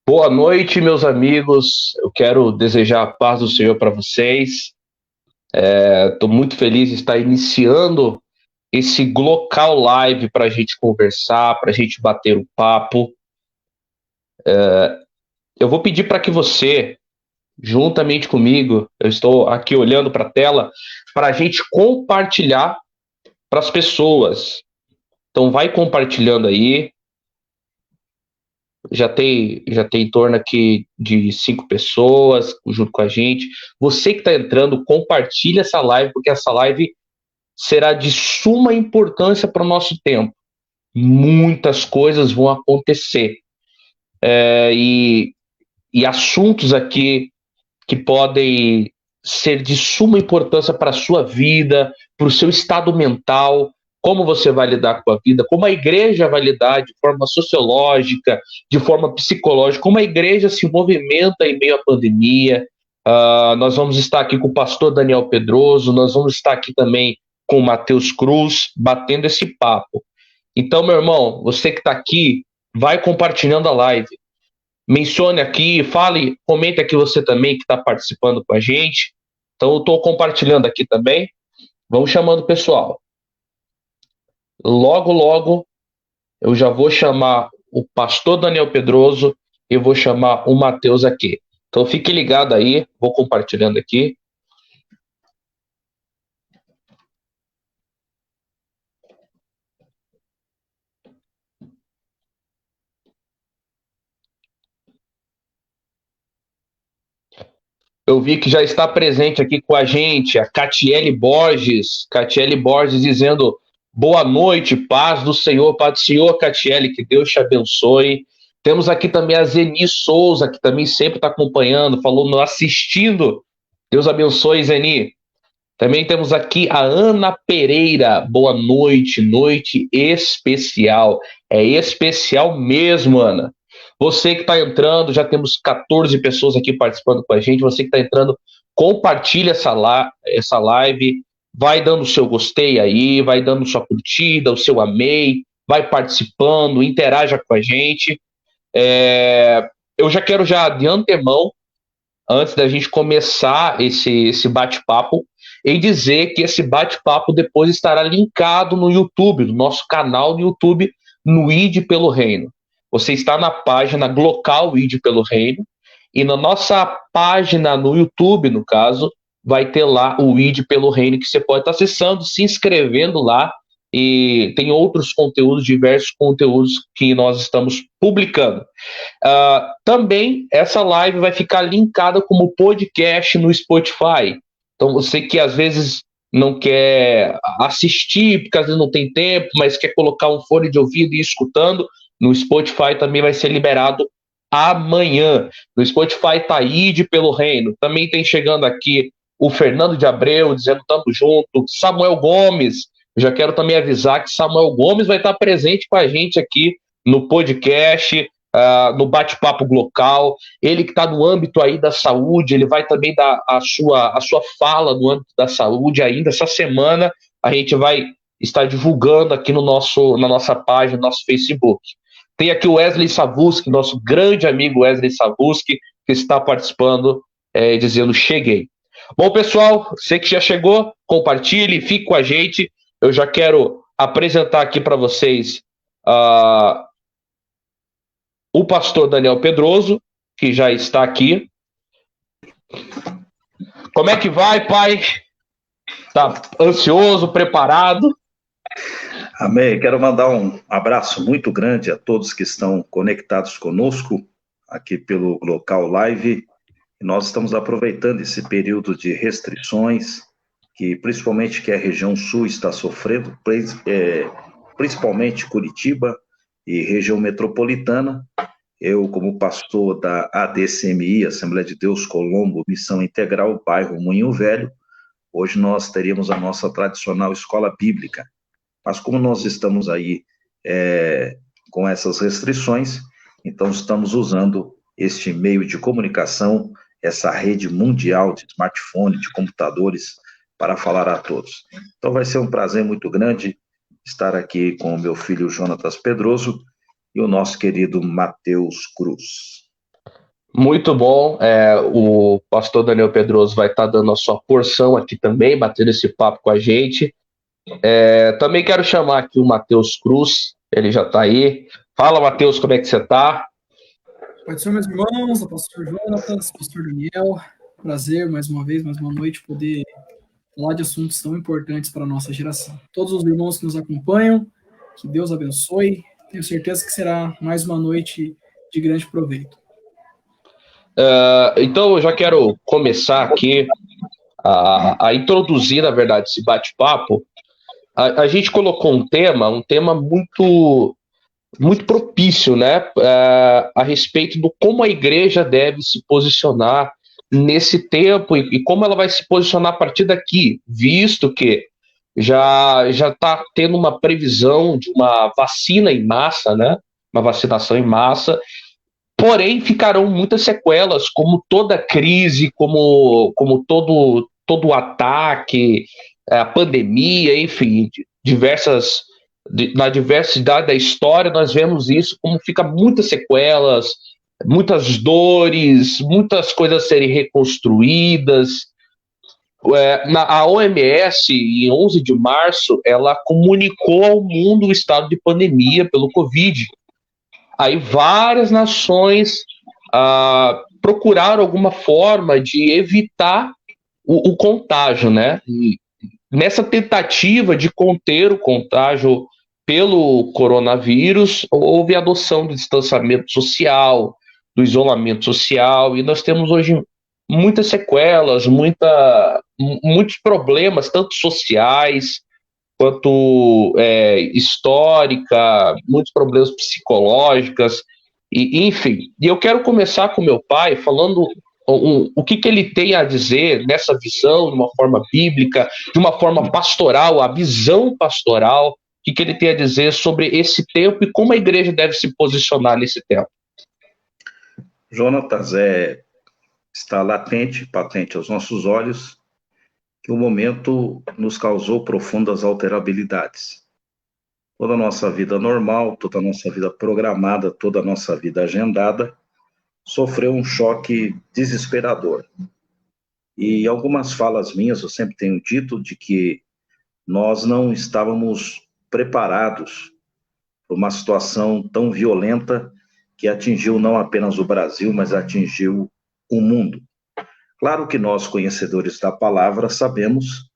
Boa noite, meus amigos. Eu quero desejar a paz do Senhor para vocês. Estou muito feliz de estar iniciando esse Glocal Live para a gente conversar, para a gente bater um papo. Eu vou pedir para que você, juntamente comigo, eu estou aqui olhando para a tela, para a gente compartilhar para as pessoas. Então, vai compartilhando aí. Já tem em torno aqui de 5 pessoas junto com a gente. Você que está entrando, compartilha essa live, porque essa live será de suma importância para o nosso tempo. Muitas coisas vão acontecer. E assuntos aqui que podem ser de suma importância para a sua vida, para o seu estado mental, como você vai lidar com a vida, como a igreja vai lidar de forma sociológica, de forma psicológica, como a igreja se movimenta em meio à pandemia. Nós vamos estar aqui com o pastor Daniel Pedroso, nós vamos estar aqui também com o Matheus Cruz, batendo esse papo. Então, meu irmão, você que está aqui, vai compartilhando a live. Mencione aqui, fale, comente aqui você também que está participando com a gente. Então, eu estou compartilhando aqui também. Vamos chamando o pessoal. Logo, logo, eu já vou chamar o pastor Daniel Pedroso e vou chamar o Matheus aqui. Então, fique ligado aí, vou compartilhando aqui. Eu vi que já está presente aqui com a gente a Catiele Borges. Catiele Borges dizendo boa noite, paz do Senhor, paz do Senhor, Catiele, que Deus te abençoe. Temos aqui também a Zeni Souza, que também sempre está acompanhando, falou, assistindo. Deus abençoe, Zeni. Também temos aqui a Ana Pereira. Boa noite, noite especial. É especial mesmo, Ana. Você que está entrando, já temos 14 pessoas aqui participando com a gente. Você que está entrando, compartilha essa live. Vai dando o seu gostei aí, vai dando sua curtida, o seu amei, vai participando, interaja com a gente. Eu já quero já de antemão antes da gente começar esse bate-papo, e dizer que esse bate-papo depois estará linkado no YouTube, no nosso canal no YouTube, no ID pelo Reino. Você está na página Glocal ID pelo Reino, e na nossa página no YouTube, no caso, vai ter lá o ID pelo Reino, que você pode estar acessando, se inscrevendo lá, e tem outros conteúdos, diversos conteúdos que nós estamos publicando. Também essa live vai ficar linkada como podcast no Spotify. Então você que às vezes não quer assistir, porque às vezes não tem tempo, mas quer colocar um fone de ouvido e ir escutando, no Spotify também vai ser liberado amanhã. No Spotify tá ID pelo Reino. Também tem chegando aqui o Fernando de Abreu dizendo tamo junto. Samuel Gomes. Eu já quero também avisar que Samuel Gomes vai estar presente com a gente aqui no podcast. No bate-papo local, ele que está no âmbito aí da saúde, ele vai também dar a sua fala no âmbito da saúde ainda essa semana, a gente vai estar divulgando aqui na nossa página, no nosso Facebook. Tem aqui o Wesley Savuski, nosso grande amigo Wesley Savuski, que está participando, dizendo cheguei. Bom, pessoal, você que já chegou, compartilhe, fique com a gente. Eu já quero apresentar aqui para vocês o pastor Daniel Pedroso, que já está aqui. Como é que vai, pai? Está ansioso, preparado? Amém. Quero mandar um abraço muito grande a todos que estão conectados conosco aqui pelo Local Live. Nós estamos aproveitando esse período de restrições, que principalmente que a região sul está sofrendo, principalmente Curitiba e região metropolitana. Eu, como pastor da ADCMI, Assembleia de Deus Colombo, Missão Integral, bairro Moinho Velho, hoje nós teríamos a nossa tradicional escola bíblica. Mas como nós estamos aí com essas restrições, então estamos usando este meio de comunicação, essa rede mundial de smartphone, de computadores, para falar a todos. Então vai ser um prazer muito grande estar aqui com o meu filho Jonatas Pedroso e o nosso querido Matheus Cruz. Muito bom. O pastor Daniel Pedroso vai estar dando a sua porção aqui também, batendo esse papo com a gente. Também quero chamar aqui o Matheus Cruz, ele já está aí. Fala, Matheus, como é que você está? Pode ser, meus irmãos, o pastor Jonatas, o pastor Daniel. Prazer, mais uma vez, mais uma noite, poder falar de assuntos tão importantes para a nossa geração. Todos os irmãos que nos acompanham, que Deus abençoe. Tenho certeza que será mais uma noite de grande proveito. Então, eu já quero começar aqui a introduzir, na verdade, esse bate-papo. A gente colocou um tema muito, muito propício, né, a respeito do como a igreja deve se posicionar nesse tempo e como ela vai se posicionar a partir daqui, visto que já está tendo uma previsão de uma vacina em massa, né, uma vacinação em massa. Porém, ficarão muitas sequelas, como toda crise, como todo ataque, a pandemia, enfim, na diversidade da história, nós vemos isso, como fica muitas sequelas, muitas dores, muitas coisas a serem reconstruídas. A OMS, em 11 de março, ela comunicou ao mundo o estado de pandemia pelo Covid. Aí várias nações procuraram alguma forma de evitar o contágio, né? E nessa tentativa de conter o contágio pelo coronavírus, houve a adoção do distanciamento social, do isolamento social, e nós temos hoje muitas sequelas, muitos problemas, tanto sociais, quanto histórica, muitos problemas psicológicos, enfim. E eu quero começar com meu pai falando o que ele tem a dizer nessa visão, de uma forma bíblica, de uma forma pastoral, a visão pastoral, o que ele tem a dizer sobre esse tempo e como a igreja deve se posicionar nesse tempo. Jonatas, está patente aos nossos olhos, que o momento nos causou profundas alterabilidades. Toda a nossa vida normal, toda a nossa vida programada, toda a nossa vida agendada, sofreu um choque desesperador. E algumas falas minhas, eu sempre tenho dito de que nós não estávamos preparados para uma situação tão violenta que atingiu não apenas o Brasil, mas atingiu o mundo. Claro que nós, conhecedores da palavra, sabemos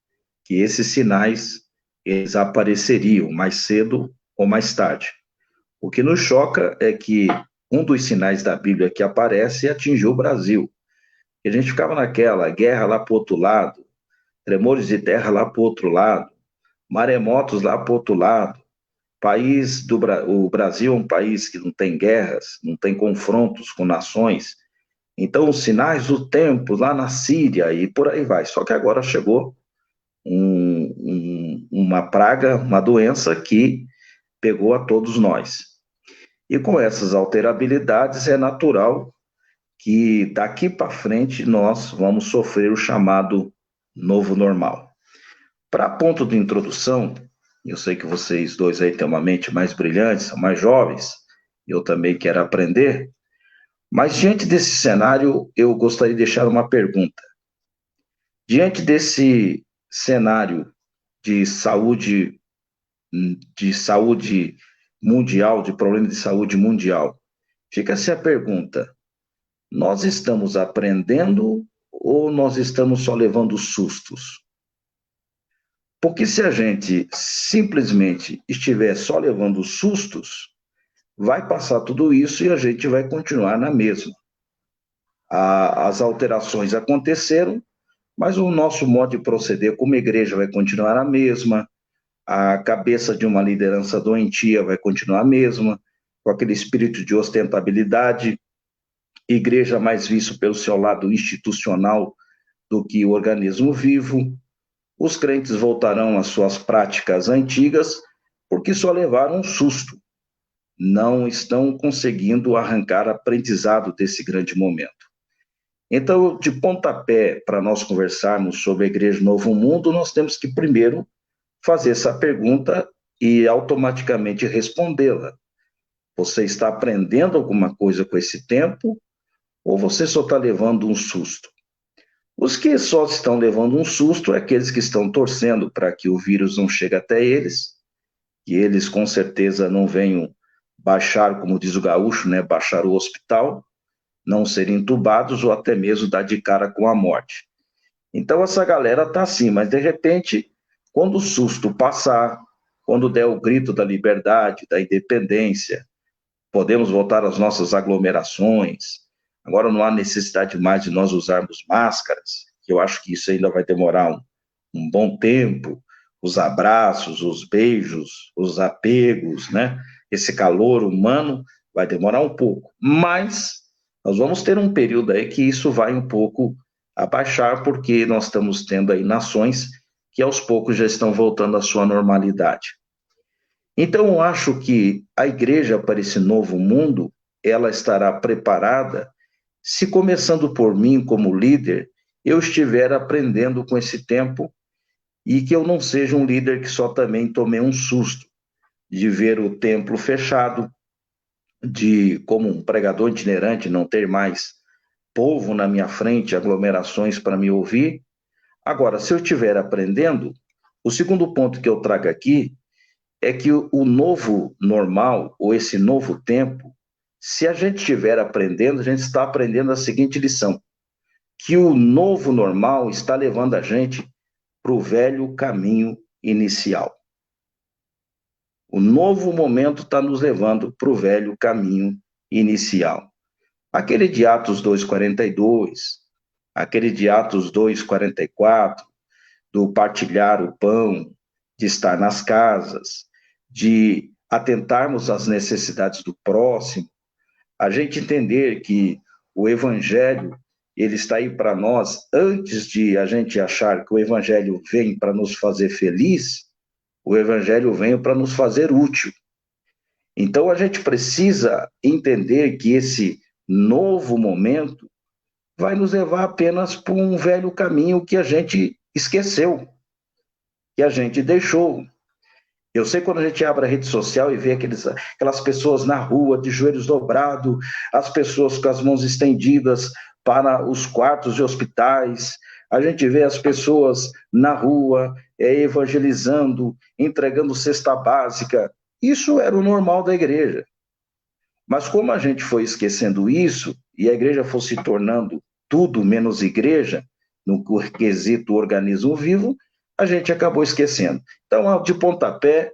que esses sinais eles apareceriam mais cedo ou mais tarde. O que nos choca é que um dos sinais da Bíblia que aparece atingiu o Brasil. E a gente ficava naquela guerra lá para o outro lado, tremores de terra lá para o outro lado, maremotos lá para o outro lado. O Brasil é um país que não tem guerras, não tem confrontos com nações. Então, os sinais do tempo lá na Síria e por aí vai. Só que agora chegou uma praga, uma doença que pegou a todos nós. E com essas alterabilidades é natural que daqui para frente nós vamos sofrer o chamado novo normal. Para ponto de introdução, eu sei que vocês dois aí têm uma mente mais brilhante, são mais jovens, eu também quero aprender, mas diante desse cenário eu gostaria de deixar uma pergunta. Diante desse cenário de saúde mundial, de problema de saúde mundial, fica-se a pergunta: nós estamos aprendendo ou nós estamos só levando sustos? Porque se a gente simplesmente estiver só levando sustos, vai passar tudo isso e a gente vai continuar na mesma. As alterações aconteceram, mas o nosso modo de proceder como igreja vai continuar a mesma, a cabeça de uma liderança doentia vai continuar a mesma, com aquele espírito de ostentabilidade, igreja mais visto pelo seu lado institucional do que o organismo vivo. Os crentes voltarão às suas práticas antigas porque só levaram um susto. Não estão conseguindo arrancar aprendizado desse grande momento. Então, de pontapé, para nós conversarmos sobre a Igreja Novo Mundo, nós temos que primeiro fazer essa pergunta e automaticamente respondê-la. Você está aprendendo alguma coisa com esse tempo ou você só está levando um susto? Os que só estão levando um susto é aqueles que estão torcendo para que o vírus não chegue até eles, que eles com certeza não venham baixar, como diz o gaúcho, né, baixar o hospital, não serem entubados ou até mesmo dar de cara com a morte. Então essa galera está assim, mas de repente, quando o susto passar, quando der o grito da liberdade, da independência, podemos voltar às nossas aglomerações. Agora não há necessidade mais de nós usarmos máscaras, que eu acho que isso ainda vai demorar um bom tempo. Os abraços, os beijos, os apegos, né? Esse calor humano vai demorar um pouco. Mas nós vamos ter um período aí que isso vai um pouco abaixar, porque nós estamos tendo aí nações que aos poucos já estão voltando à sua normalidade. Então, eu acho que a igreja para esse novo mundo, ela estará preparada se, começando por mim como líder, eu estiver aprendendo com esse tempo e que eu não seja um líder que só também tomei um susto de ver o templo fechado, de, como um pregador itinerante, não ter mais povo na minha frente, aglomerações para me ouvir. Agora, se eu estiver aprendendo, o segundo ponto que eu trago aqui é que o novo normal, ou esse novo tempo, se a gente estiver aprendendo, a gente está aprendendo a seguinte lição, que o novo normal está levando a gente para o velho caminho inicial. O novo momento está nos levando para o velho caminho inicial. Aquele de Atos 2:42, aquele de Atos 2:44, do partilhar o pão, de estar nas casas, de atentarmos às necessidades do próximo, a gente entender que o Evangelho, ele está aí para nós, antes de a gente achar que o Evangelho vem para nos fazer feliz, o Evangelho vem para nos fazer útil. Então a gente precisa entender que esse novo momento vai nos levar apenas por um velho caminho que a gente esqueceu, que a gente deixou. Eu sei quando a gente abre a rede social e vê aquelas pessoas na rua, de joelhos dobrados, as pessoas com as mãos estendidas para os quartos de hospitais, a gente vê as pessoas na rua evangelizando, entregando cesta básica. Isso era o normal da igreja. Mas como a gente foi esquecendo isso, e a igreja foi se tornando tudo menos igreja, no quesito organismo vivo, a gente acabou esquecendo. Então, de pontapé,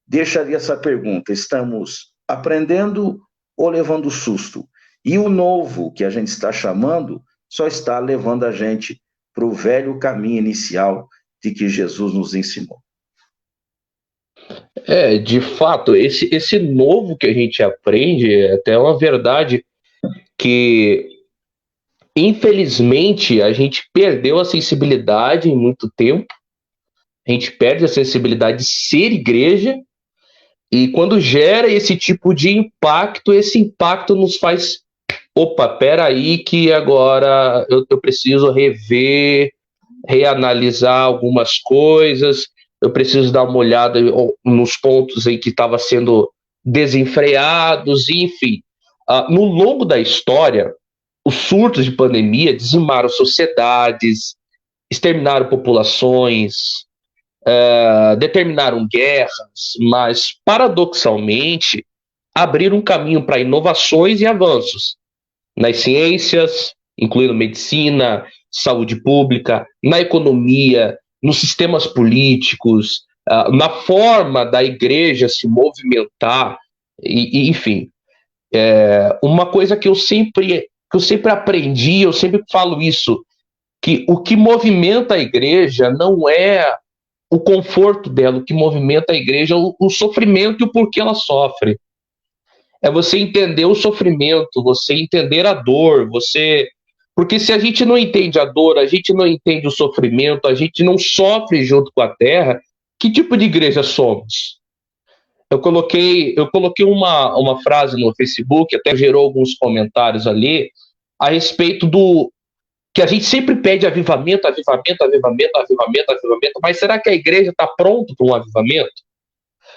deixaria essa pergunta: estamos aprendendo ou levando susto? E o novo que a gente está chamando só está levando a gente para o velho caminho inicial de que Jesus nos ensinou. De fato, esse novo que a gente aprende é até uma verdade que, infelizmente, a gente perdeu a sensibilidade em muito tempo. A gente perde a sensibilidade de ser igreja, e quando gera esse tipo de impacto, esse impacto nos faz, opa, peraí que agora eu preciso rever, reanalisar algumas coisas, eu preciso dar uma olhada nos pontos em que estava sendo desenfreados, enfim. No longo da história, os surtos de pandemia dizimaram sociedades, exterminaram populações, determinaram guerras, mas, paradoxalmente, abriram um caminho para inovações e avanços nas ciências, incluindo medicina, saúde pública, na economia, nos sistemas políticos, na forma da igreja se movimentar, enfim. Uma coisa que eu sempre aprendi, eu sempre falo isso, que o que movimenta a igreja não é o conforto dela, o que movimenta a igreja é o sofrimento e o porquê ela sofre. É você entender o sofrimento, você entender a dor, porque se a gente não entende a dor, a gente não entende o sofrimento, a gente não sofre junto com a terra, que tipo de igreja somos? Eu coloquei uma frase no Facebook, até gerou alguns comentários ali, a respeito do que a gente sempre pede avivamento, mas será que a igreja está pronta para um avivamento?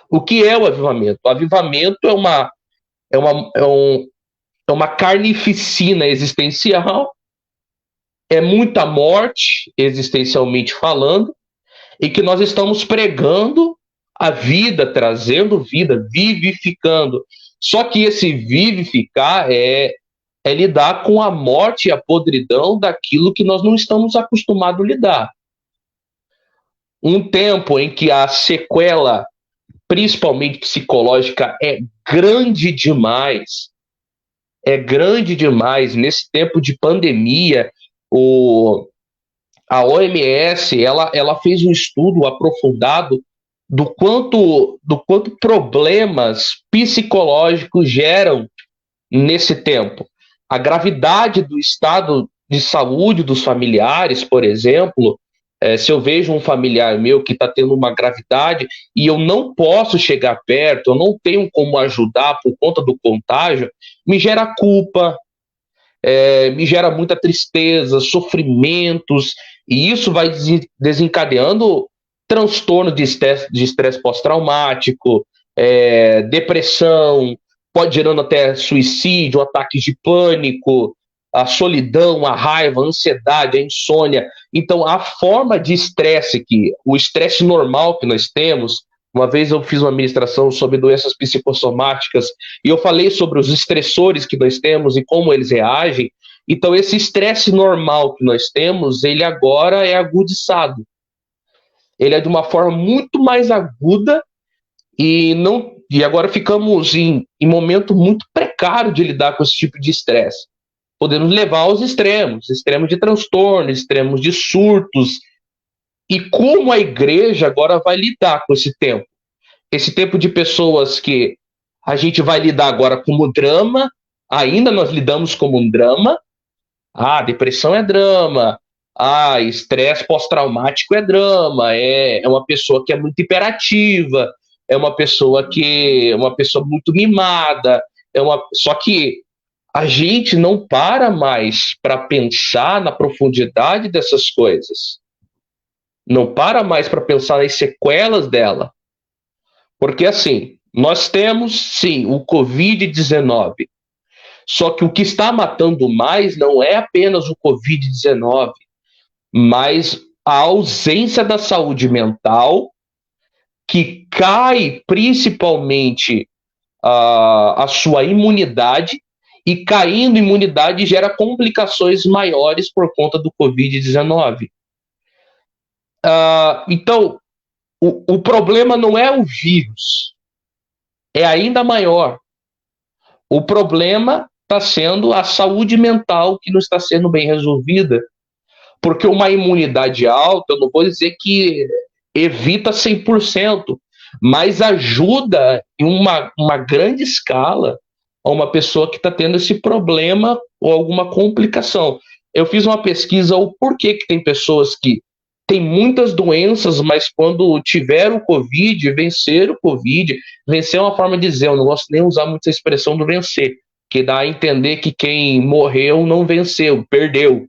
O que é o avivamento? O avivamento é é uma carnificina existencial, é muita morte, existencialmente falando, e que nós estamos pregando a vida, trazendo vida, vivificando. Só que esse vivificar é lidar com a morte e a podridão daquilo que nós não estamos acostumados a lidar. Um tempo em que a sequela, principalmente psicológica, é grande demais. É grande demais. Nesse tempo de pandemia, a OMS ela fez um estudo aprofundado do quanto problemas psicológicos geram nesse tempo. A gravidade do estado de saúde dos familiares, por exemplo, se eu vejo um familiar meu que está tendo uma gravidade e eu não posso chegar perto, eu não tenho como ajudar por conta do contágio, me gera culpa, me gera muita tristeza, sofrimentos, e isso vai desencadeando transtorno de estresse pós-traumático, depressão, pode gerando até suicídio, ataques de pânico, a solidão, a raiva, a ansiedade, a insônia. Então, a forma de estresse o estresse normal que nós temos, uma vez eu fiz uma ministração sobre doenças psicossomáticas e eu falei sobre os estressores que nós temos e como eles reagem. Então, esse estresse normal que nós temos, ele agora é agudiçado. Ele é de uma forma muito mais aguda e agora ficamos em momento muito precário de lidar com esse tipo de estresse. Podemos levar aos extremos de transtorno, extremos de surtos. E como a igreja agora vai lidar com esse tempo? Esse tempo de pessoas que a gente vai lidar agora como drama, ainda nós lidamos como um drama. Depressão é drama. Estresse pós-traumático é drama. É uma pessoa que é muito hiperativa, é uma pessoa muito mimada, só que a gente não para mais para pensar na profundidade dessas coisas. Não para mais para pensar nas sequelas dela. Porque, assim, nós temos, sim, o Covid-19. Só que o que está matando mais não é apenas o Covid-19, mas a ausência da saúde mental, que cai principalmente a sua imunidade, e caindo imunidade gera complicações maiores por conta do Covid-19. Então, o problema não é o vírus, é ainda maior. O problema está sendo a saúde mental que não está sendo bem resolvida, porque uma imunidade alta, eu não vou dizer que evita 100%, mas ajuda em uma grande escala a uma pessoa que está tendo esse problema ou alguma complicação. Eu fiz uma pesquisa o porquê que tem pessoas que têm muitas doenças, mas quando tiveram o Covid, venceram o Covid, vencer é uma forma de dizer, eu não gosto nem de usar muito a expressão do vencer, que dá a entender que quem morreu não venceu, perdeu.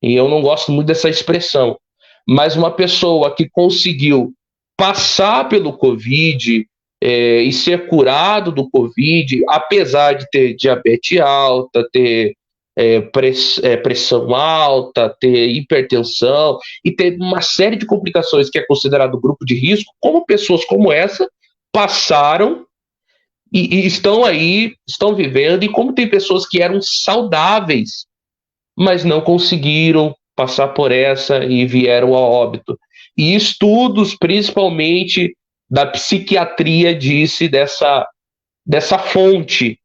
E eu não gosto muito dessa expressão. Mas uma pessoa que conseguiu passar pelo Covid e ser curado do Covid, apesar de ter diabetes alta, ter pressão alta, ter hipertensão e ter uma série de complicações que é considerado grupo de risco, como pessoas como essa passaram e estão aí, estão vivendo, e como tem pessoas que eram saudáveis, mas não conseguiram passar por essa e vieram a óbito. E estudos, principalmente da psiquiatria, disse dessa fonte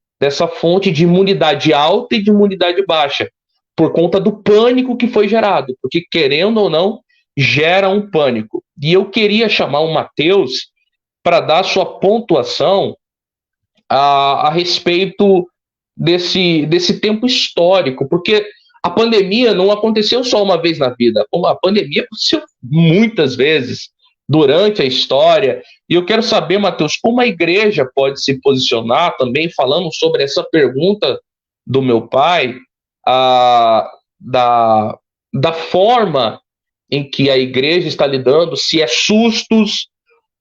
de imunidade alta e de imunidade baixa, por conta do pânico que foi gerado, porque, querendo ou não, gera um pânico. E eu queria chamar o Matheus para dar sua pontuação a respeito desse tempo histórico, porque a pandemia não aconteceu só uma vez na vida, a pandemia aconteceu muitas vezes durante a história. E eu quero saber, Matheus, como a igreja pode se posicionar também, falando sobre essa pergunta do meu pai, da forma em que a igreja está lidando, se é sustos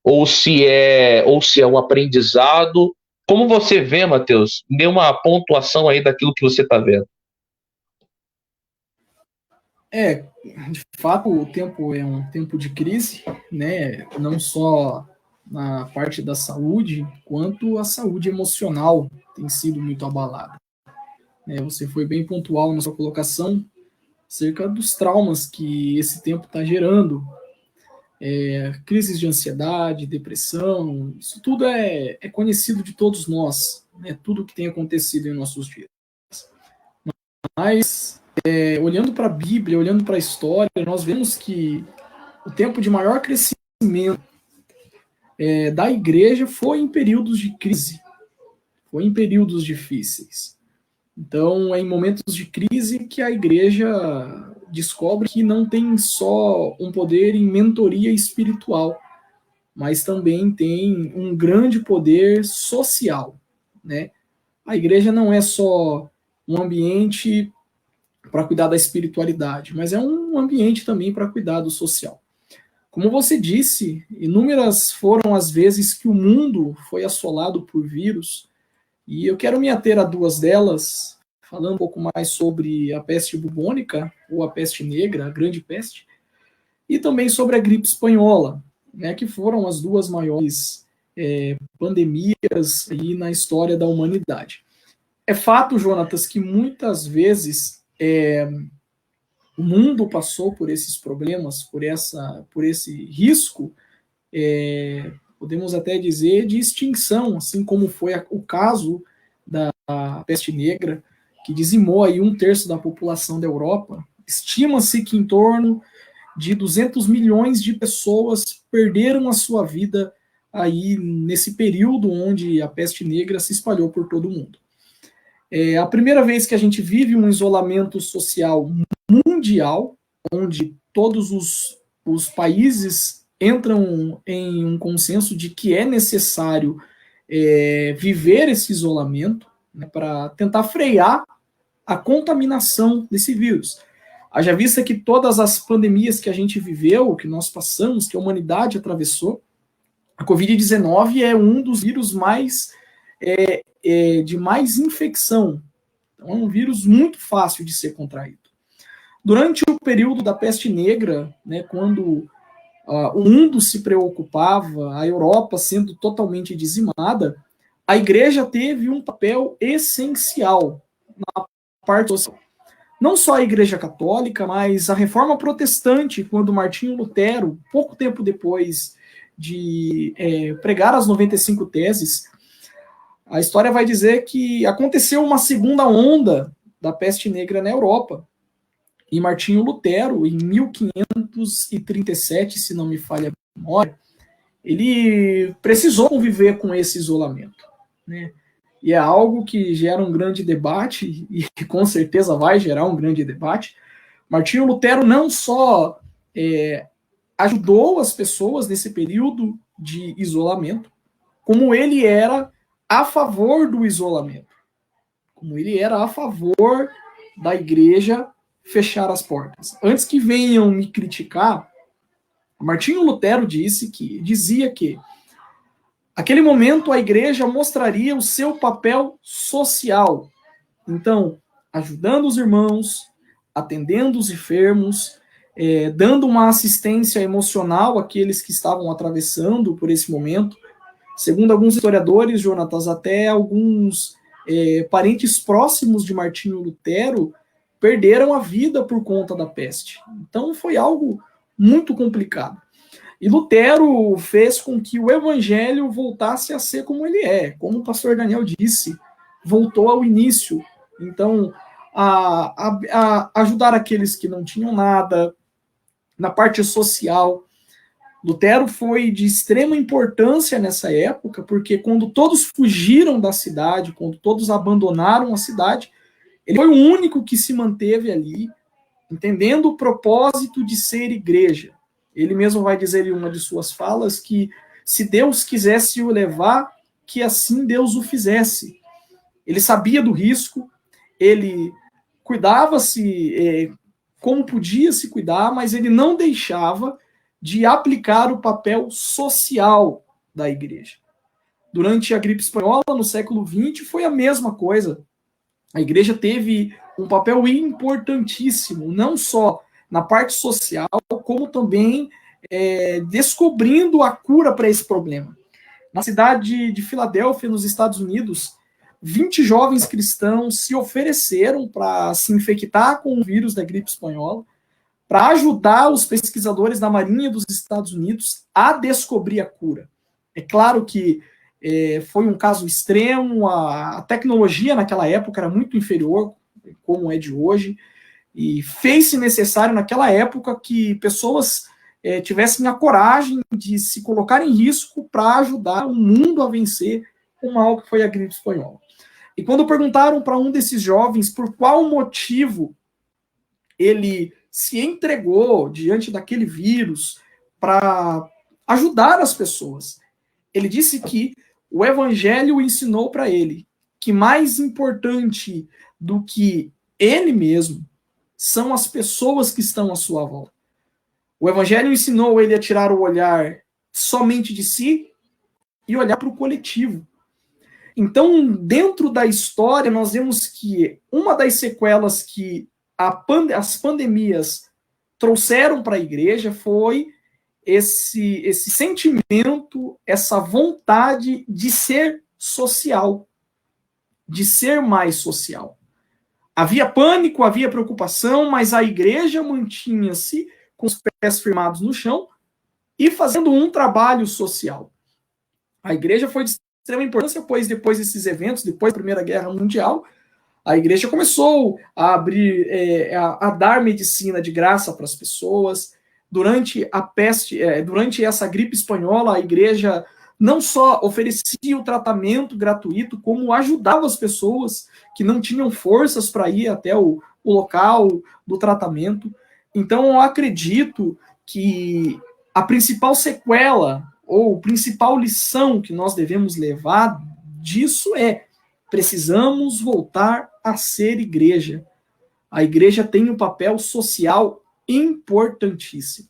ou se é um aprendizado, Como você vê, Matheus? Dê uma pontuação aí daquilo que você está vendo. De fato, o tempo é um tempo de crise, né? Não só na parte da saúde, quanto a saúde emocional tem sido muito abalada. Você foi bem pontual na sua colocação acerca dos traumas que esse tempo está gerando, crises de ansiedade, depressão, isso tudo é conhecido de todos nós, né? Tudo que tem acontecido em nossos dias. Mas, olhando para a Bíblia, olhando para a história, nós vemos que o tempo de maior crescimento da igreja foi em períodos de crise, foi em períodos difíceis. Então, é em momentos de crise que a igreja descobre que não tem só um poder em mentoria espiritual, mas também tem um grande poder social, né? A igreja não é só um ambiente para cuidar da espiritualidade, mas é um ambiente também para cuidar do social. Como você disse, inúmeras foram as vezes que o mundo foi assolado por vírus, e eu quero me ater a duas delas, falando um pouco mais sobre a peste bubônica, ou a peste negra, a grande peste, e também sobre a gripe espanhola, né, que foram as duas maiores pandemias aí na história da humanidade. É fato, Jonatas, que muitas vezes o mundo passou por esses problemas, por esse risco, podemos até dizer, de extinção, assim como foi o caso da peste negra, que dizimou aí 1/3 da população da Europa. Estima-se que em torno de 200 milhões de pessoas perderam a sua vida aí nesse período onde a peste negra se espalhou por todo o mundo. É a primeira vez que a gente vive um isolamento social mundial, onde todos os países entram em um consenso de que é necessário viver esse isolamento, né, para tentar frear a contaminação desse vírus. Haja vista que todas as pandemias que a gente viveu, que nós passamos, que a humanidade atravessou, a Covid-19 é um dos vírus mais de mais infecção. Então, é um vírus muito fácil de ser contraído. Durante o período da peste negra, né, quando o mundo se preocupava, a Europa sendo totalmente dizimada, a igreja teve um papel essencial na parte social. Não só a igreja católica, mas a reforma protestante, quando Martinho Lutero, pouco tempo depois de pregar as 95 teses, a história vai dizer que aconteceu uma segunda onda da peste negra na Europa. E Martinho Lutero, em 1537, se não me falha a memória, ele precisou conviver com esse isolamento, né? E é algo que gera um grande debate, e que com certeza vai gerar um grande debate. Martinho Lutero não só ajudou as pessoas nesse período de isolamento, como ele era a favor do isolamento, como ele era a favor da igreja fechar as portas. Antes que venham me criticar, Martinho Lutero dizia que naquele momento a igreja mostraria o seu papel social. Então, ajudando os irmãos, atendendo os enfermos, dando uma assistência emocional àqueles que estavam atravessando por esse momento. Segundo alguns historiadores, Jonatas, até alguns parentes próximos de Martinho Lutero perderam a vida por conta da peste. Então foi algo muito complicado. E Lutero fez com que o evangelho voltasse a ser como ele é, como o pastor Daniel disse, voltou ao início. Então, a ajudar aqueles que não tinham nada, na parte social. Lutero foi de extrema importância nessa época, porque quando todos fugiram da cidade, quando todos abandonaram a cidade, ele foi o único que se manteve ali, entendendo o propósito de ser igreja. Ele mesmo vai dizer em uma de suas falas que se Deus quisesse o levar, que assim Deus o fizesse. Ele sabia do risco, ele cuidava-se como podia se cuidar, mas ele não deixava de aplicar o papel social da igreja. durante a gripe espanhola, no século XX, foi a mesma coisa. A igreja teve um papel importantíssimo, não só na parte social, como também descobrindo a cura para esse problema. Na cidade de Filadélfia, nos Estados Unidos, 20 jovens cristãos se ofereceram para se infectar com o vírus da gripe espanhola, para ajudar os pesquisadores da Marinha dos Estados Unidos a descobrir a cura. É claro que foi um caso extremo, a tecnologia naquela época era muito inferior, como é de hoje, e fez-se necessário naquela época que pessoas tivessem a coragem de se colocar em risco para ajudar o mundo a vencer o mal que foi a gripe espanhola. E quando perguntaram para um desses jovens por qual motivo ele se entregou diante daquele vírus para ajudar as pessoas, ele disse que o evangelho ensinou para ele que mais importante do que ele mesmo são as pessoas que estão à sua volta. O evangelho ensinou ele a tirar o olhar somente de si e olhar para o coletivo. Então, dentro da história, nós vemos que uma das sequelas que as pandemias trouxeram para a igreja foi esse sentimento, essa vontade de ser social, de ser mais social. Havia pânico, havia preocupação, mas a igreja mantinha-se com os pés firmados no chão e fazendo um trabalho social. A igreja foi de extrema importância, pois depois desses eventos, depois da Primeira Guerra Mundial, a igreja começou a abrir, a dar medicina de graça para as pessoas. Durante a peste, durante essa gripe espanhola, a igreja não só oferecia o tratamento gratuito, como ajudava as pessoas que não tinham forças para ir até o local do tratamento. Então, eu acredito que a principal sequela, ou principal lição que nós devemos levar disso precisamos voltar a ser igreja. A igreja tem um papel social importantíssimo.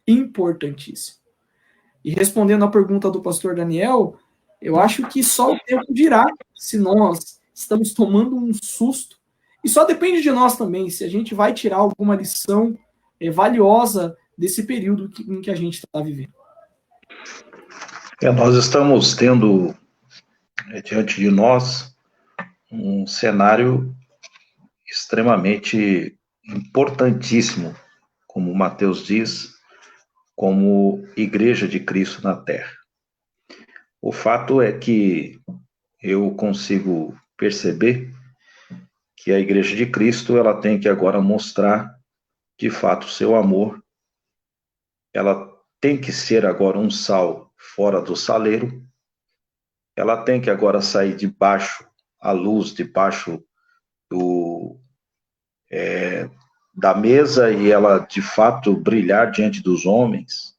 Importantíssimo. E respondendo à pergunta do pastor Daniel, eu acho que só o tempo dirá se nós estamos tomando um susto. E só depende de nós também, se a gente vai tirar alguma lição valiosa desse período em que a gente está vivendo. Nós estamos tendo diante de nós um cenário extremamente importantíssimo, como Mateus diz, como Igreja de Cristo na Terra. O fato é que eu consigo perceber que a Igreja de Cristo ela tem que agora mostrar de fato o seu amor, ela tem que ser agora um sal fora do saleiro, ela tem que agora sair debaixo, a luz debaixo da mesa e ela de fato brilhar diante dos homens,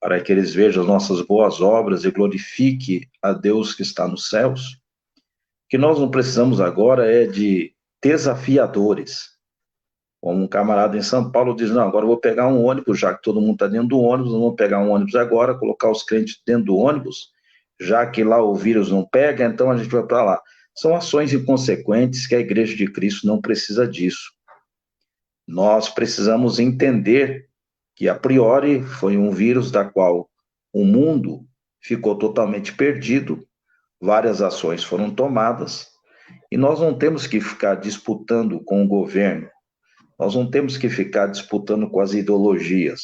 para que eles vejam as nossas boas obras e glorifique a Deus que está nos céus. O que nós não precisamos agora é de desafiadores. Como um camarada em São Paulo diz, não, agora eu vou pegar um ônibus, já que todo mundo está dentro do ônibus, nós vamos pegar um ônibus agora, colocar os crentes dentro do ônibus, já que lá o vírus não pega, então a gente vai para lá. São ações inconsequentes que a Igreja de Cristo não precisa disso. Nós precisamos entender que, a priori, foi um vírus da qual o mundo ficou totalmente perdido, várias ações foram tomadas, e nós não temos que ficar disputando com o governo, nós não temos que ficar disputando com as ideologias,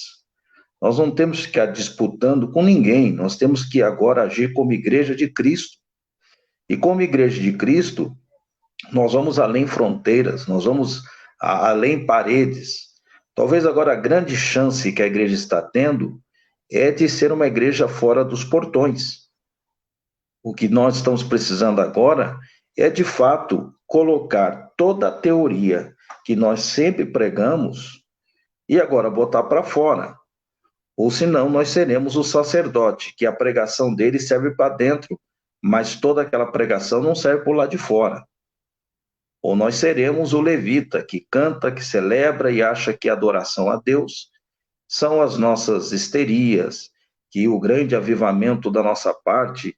nós não temos que ficar disputando com ninguém, nós temos que agora agir como Igreja de Cristo. E como Igreja de Cristo, nós vamos além fronteiras, nós vamos além paredes. Talvez agora a grande chance que a igreja está tendo é de ser uma igreja fora dos portões. O que nós estamos precisando agora é, de fato, colocar toda a teoria que nós sempre pregamos e agora botar para fora. Ou senão nós seremos o sacerdote, que a pregação dele serve para dentro, mas toda aquela pregação não serve para o lado de fora. Ou nós seremos o levita, que canta, que celebra e acha que a adoração a Deus são as nossas histerias, que o grande avivamento da nossa parte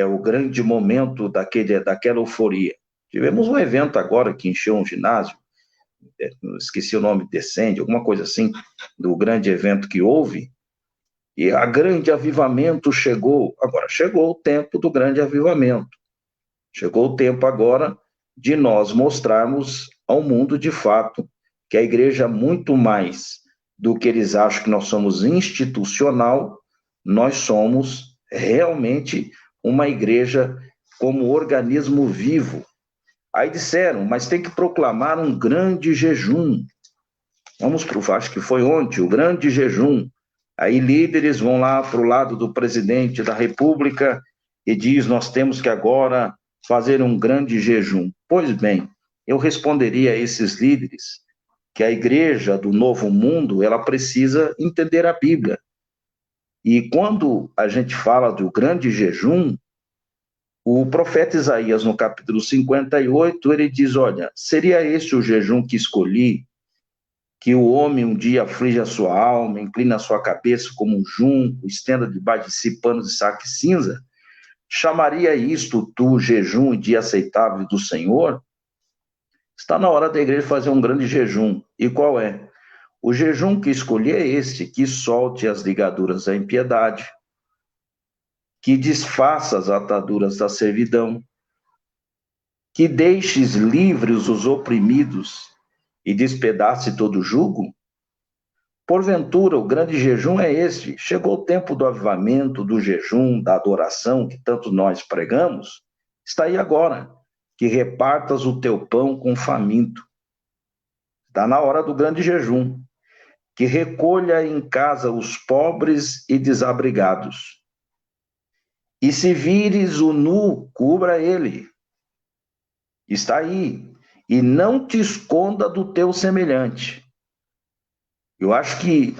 o grande momento daquela euforia. Tivemos um evento agora que encheu um ginásio, esqueci o nome, Descende, alguma coisa assim, do grande evento que houve, e a grande avivamento chegou. Agora, chegou o tempo do grande avivamento. Chegou o tempo agora de nós mostrarmos ao mundo, de fato, que a igreja, muito mais do que eles acham que nós somos institucional, nós somos realmente uma igreja como organismo vivo. Aí disseram, mas tem que proclamar um grande jejum. Vamos provar, acho que foi ontem, o grande jejum. Aí líderes vão lá para o lado do presidente da República e diz, nós temos que agora fazer um grande jejum. Pois bem, eu responderia a esses líderes que a igreja do Novo Mundo, ela precisa entender a Bíblia. E quando a gente fala do grande jejum, o profeta Isaías, no capítulo 58, ele diz, olha, seria este o jejum que escolhi, que o homem um dia aflige a sua alma, inclina a sua cabeça como um junco, estenda debaixo de si panos de saco e cinza? Chamaria isto tu jejum e dia aceitável do Senhor? Está na hora da igreja fazer um grande jejum. E qual é? O jejum que escolhi é este, que solte as ligaduras da impiedade, que desfaça as ataduras da servidão, que deixes livres os oprimidos e despedace todo o jugo? Porventura, o grande jejum é este. Chegou o tempo do avivamento, do jejum, da adoração, que tanto nós pregamos. Está aí agora, que repartas o teu pão com o faminto. Está na hora do grande jejum. Que recolha em casa os pobres e desabrigados. E se vires o nu, cubra ele. Está aí. E não te esconda do teu semelhante. Eu acho que,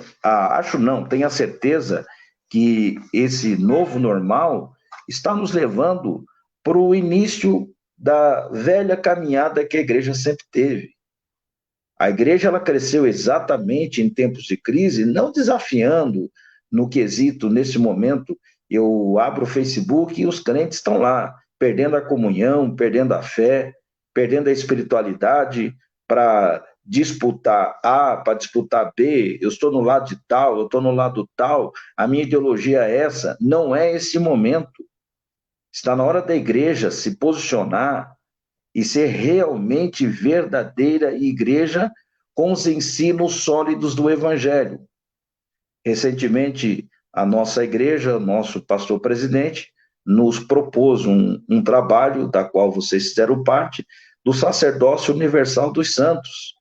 tenho a certeza que esse novo normal está nos levando para o início da velha caminhada que a igreja sempre teve. A igreja, ela cresceu exatamente em tempos de crise, não desafiando no quesito, nesse momento, eu abro o Facebook e os crentes estão lá, perdendo a comunhão, perdendo a fé, perdendo a espiritualidade para disputar A, para disputar B, eu estou no lado de tal, eu estou no lado tal, a minha ideologia é essa. Não é esse momento. Está na hora da igreja se posicionar e ser realmente verdadeira igreja com os ensinos sólidos do Evangelho. Recentemente, a nossa igreja, nosso pastor-presidente, nos propôs um trabalho, da qual vocês fizeram parte, do sacerdócio universal dos santos,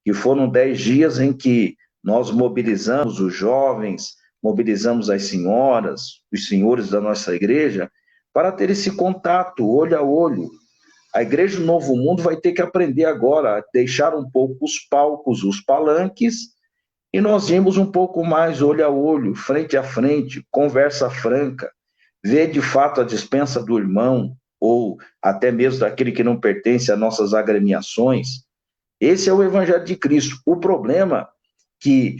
que foram 10 dias em que nós mobilizamos os jovens, mobilizamos as senhoras, os senhores da nossa igreja, para ter esse contato, olho a olho. A Igreja do Novo Mundo vai ter que aprender agora a deixar um pouco os palcos, os palanques, e nós vimos um pouco mais olho a olho, frente a frente, conversa franca, ver de fato a dispensa do irmão, ou até mesmo daquele que não pertence a nossas agremiações. Esse é o Evangelho de Cristo. O problema é que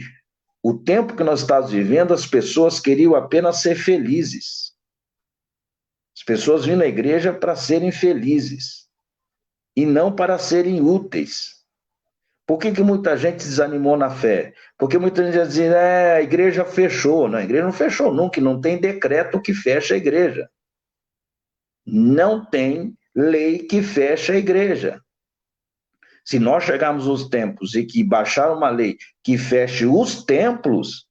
o tempo que nós estamos vivendo, as pessoas queriam apenas ser felizes. As pessoas vinham na igreja para serem felizes e não para serem úteis. Por que muita gente desanimou na fé? Porque muita gente dizia, a igreja fechou. Não, a igreja não fechou nunca, não tem decreto que fecha a igreja. Não tem lei que fecha a igreja. Se nós chegarmos aos tempos e que baixar uma lei que feche os templos,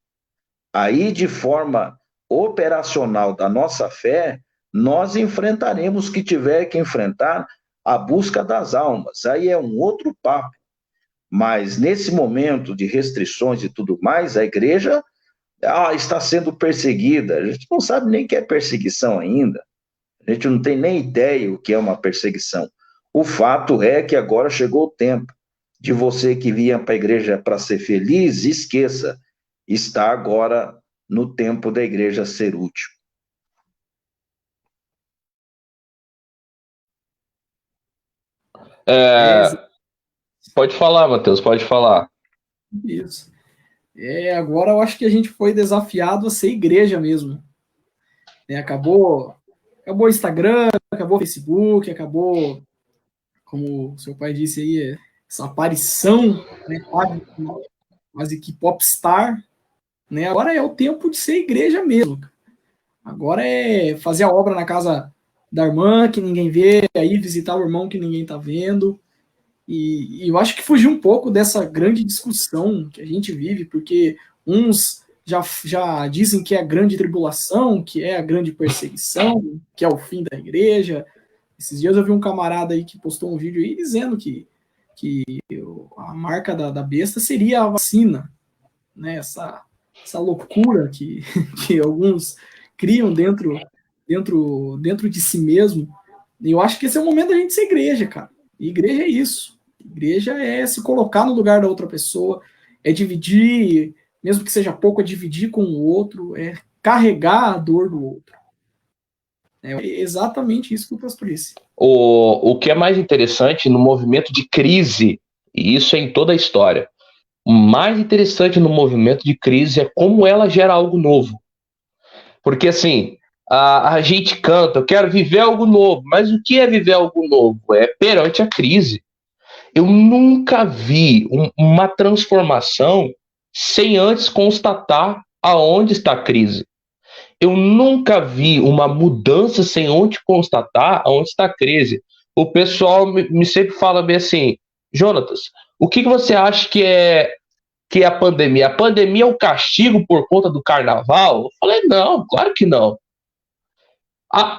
aí de forma operacional da nossa fé, nós enfrentaremos o que tiver que enfrentar, a busca das almas. Aí é um outro papo. Mas nesse momento de restrições e tudo mais, a igreja está sendo perseguida. A gente não sabe nem o que é perseguição ainda. A gente não tem nem ideia o que é uma perseguição. O fato é que agora chegou o tempo de você que vinha para a igreja para ser feliz, esqueça, está agora no tempo da igreja ser útil. Pode falar, Matheus, pode falar. Isso. Agora eu acho que a gente foi desafiado a ser igreja mesmo. né? Acabou o Instagram, acabou o Facebook, acabou, como o seu pai disse aí, essa aparição, né, quase que popstar, né? Agora é o tempo de ser igreja mesmo. Agora é fazer a obra na casa da irmã que ninguém vê, aí visitar o irmão que ninguém tá vendo. E eu acho que fugir um pouco dessa grande discussão que a gente vive, porque uns já dizem que é a grande tribulação, que é a grande perseguição, que é o fim da igreja. Esses dias eu vi um camarada aí que postou um vídeo aí dizendo que a marca da besta seria a vacina, né? Essa loucura que alguns criam dentro de si mesmo. E eu acho que esse é o momento da gente ser igreja, cara. E igreja é isso. Igreja é se colocar no lugar da outra pessoa, é dividir, mesmo que seja pouco, é dividir com o outro, é carregar a dor do outro. É exatamente isso que o pastor disse. O que é mais interessante no movimento de crise, e isso é em toda a história, o mais interessante no movimento de crise é como ela gera algo novo. Porque assim, a gente canta, eu quero viver algo novo, mas o que é viver algo novo? É perante a crise. Eu nunca vi uma transformação sem antes constatar aonde está a crise. Eu nunca vi uma mudança sem onde constatar aonde está a crise. O pessoal me sempre fala bem assim, Jonatas, o que você acha que é a pandemia? A pandemia é um castigo por conta do carnaval? Eu falei, não, claro que não.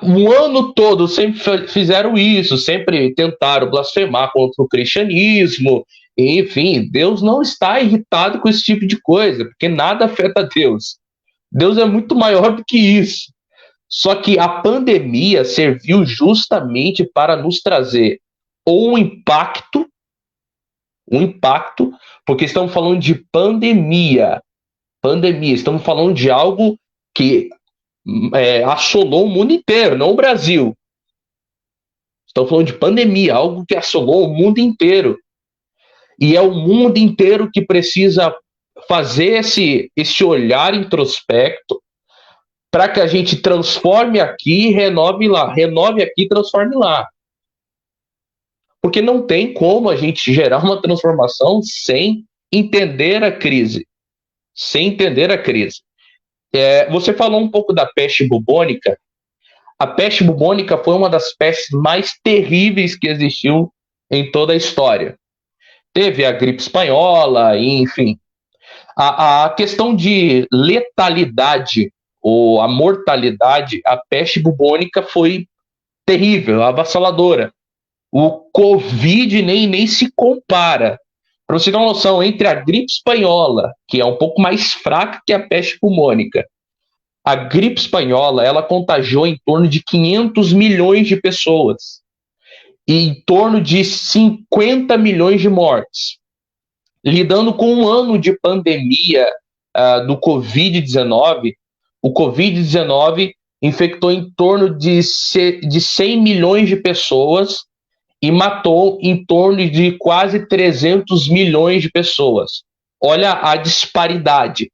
O ano todo sempre fizeram isso, sempre tentaram blasfemar contra o cristianismo, enfim, Deus não está irritado com esse tipo de coisa, porque nada afeta Deus. Deus é muito maior do que isso. Só que a pandemia serviu justamente para nos trazer um impacto, porque estamos falando de pandemia, estamos falando de algo que assolou o mundo inteiro, não o Brasil. Estamos falando de pandemia, algo que assolou o mundo inteiro. E é o mundo inteiro que precisa fazer esse olhar introspecto para que a gente transforme aqui e renove lá. Renove aqui e transforme lá. Porque não tem como a gente gerar uma transformação sem entender a crise. Sem entender a crise. Você falou um pouco da peste bubônica. A peste bubônica foi uma das pestes mais terríveis que existiu em toda a história. Teve a gripe espanhola, enfim. A questão de letalidade ou a mortalidade, a peste bubônica foi terrível, avassaladora. O Covid nem se compara. Para você ter uma noção, entre a gripe espanhola, que é um pouco mais fraca que a peste bubônica, a gripe espanhola, ela contagiou em torno de 500 milhões de pessoas e em torno de 50 milhões de mortes. Lidando com um ano de pandemia do Covid-19, o Covid-19 infectou em torno de 100 milhões de pessoas e matou em torno de quase 300 milhões de pessoas. Olha a disparidade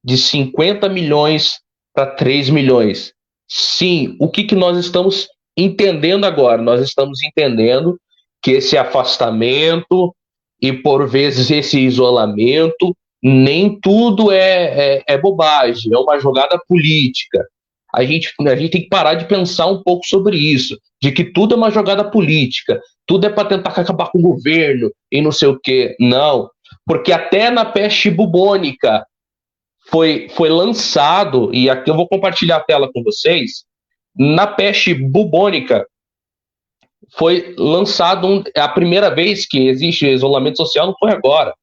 de 50 milhões para 3 milhões. Sim, o que nós estamos entendendo agora? Nós estamos entendendo que esse afastamento e, por vezes, esse isolamento, nem tudo é bobagem, é uma jogada política. A gente tem que parar de pensar um pouco sobre isso, de que tudo é uma jogada política, tudo é para tentar acabar com o governo e não sei o quê. Não, porque até na peste bubônica foi lançado, e aqui eu vou compartilhar a tela com vocês, na peste bubônica foi lançado a primeira vez que existe isolamento social, não foi agora.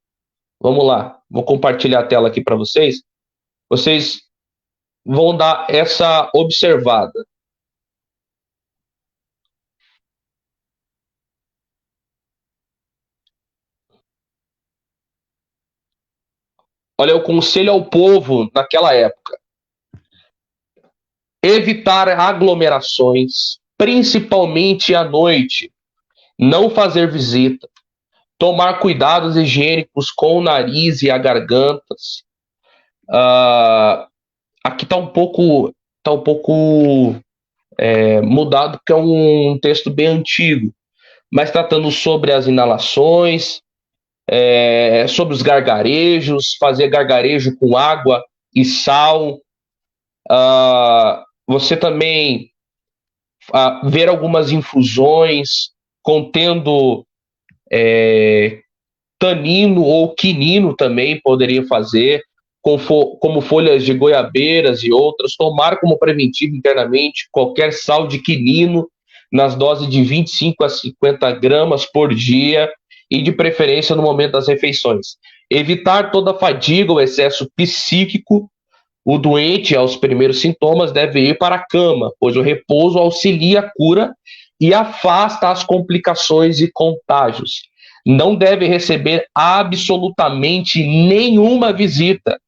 Vamos lá, vou compartilhar a tela aqui para vocês. Vocês vão dar essa observada. Olha, o conselho ao povo naquela época: evitar aglomerações, principalmente à noite, não fazer visita, tomar cuidados higiênicos com o nariz e a garganta. Aqui está um pouco tá um pouco mudado, porque é um texto bem antigo, mas tratando sobre as inalações, sobre os gargarejos, fazer gargarejo com água e sal. Você também ver algumas infusões contendo tanino ou quinino também poderia fazer, como folhas de goiabeiras e outras, tomar como preventivo internamente qualquer sal de quinino nas doses de 25 a 50 gramas por dia e de preferência no momento das refeições. Evitar toda fadiga ou excesso psíquico. O doente, aos primeiros sintomas, deve ir para a cama, pois o repouso auxilia a cura e afasta as complicações e contágios. Não deve receber absolutamente nenhuma visita.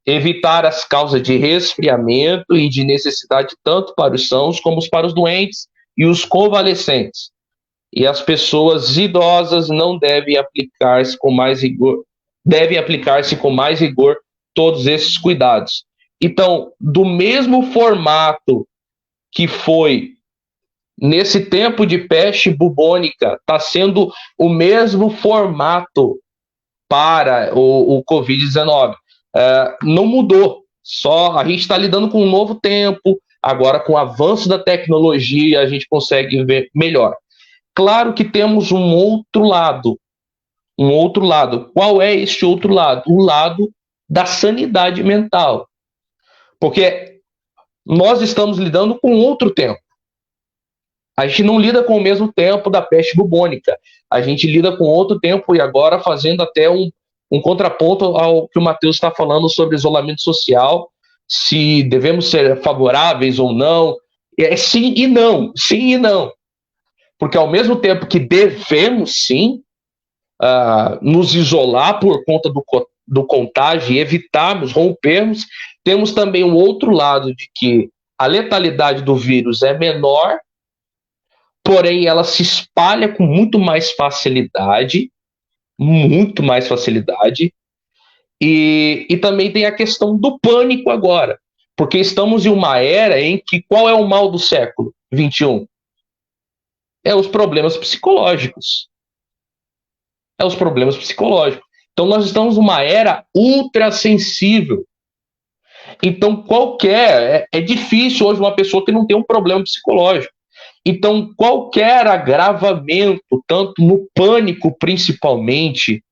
Evitar as causas de resfriamento e de necessidade tanto para os sãos como para os doentes e os convalescentes. E as pessoas idosas não devem aplicar-se com mais rigor, todos esses cuidados. Então, do mesmo formato que foi nesse tempo de peste bubônica, está sendo o mesmo formato para o Covid-19. Não mudou, só a gente está lidando com um novo tempo, agora com o avanço da tecnologia a gente consegue ver melhor. Claro que temos um outro lado. Qual é este outro lado? O lado da sanidade mental. Porque nós estamos lidando com outro tempo. A gente não lida com o mesmo tempo da peste bubônica. A gente lida com outro tempo e agora fazendo até um contraponto ao que o Matheus está falando sobre isolamento social, se devemos ser favoráveis ou não. Sim e não. Porque ao mesmo tempo que devemos, sim, nos isolar por conta do contágio e evitarmos, rompermos, temos também um outro lado de que a letalidade do vírus é menor, porém ela se espalha com muito mais facilidade, e também tem a questão do pânico agora, porque estamos em uma era em que qual é o mal do século XXI? Os problemas psicológicos. Então nós estamos numa era ultra sensível. Então é difícil hoje uma pessoa que não tem um problema psicológico. Então qualquer agravamento, tanto no pânico principalmente,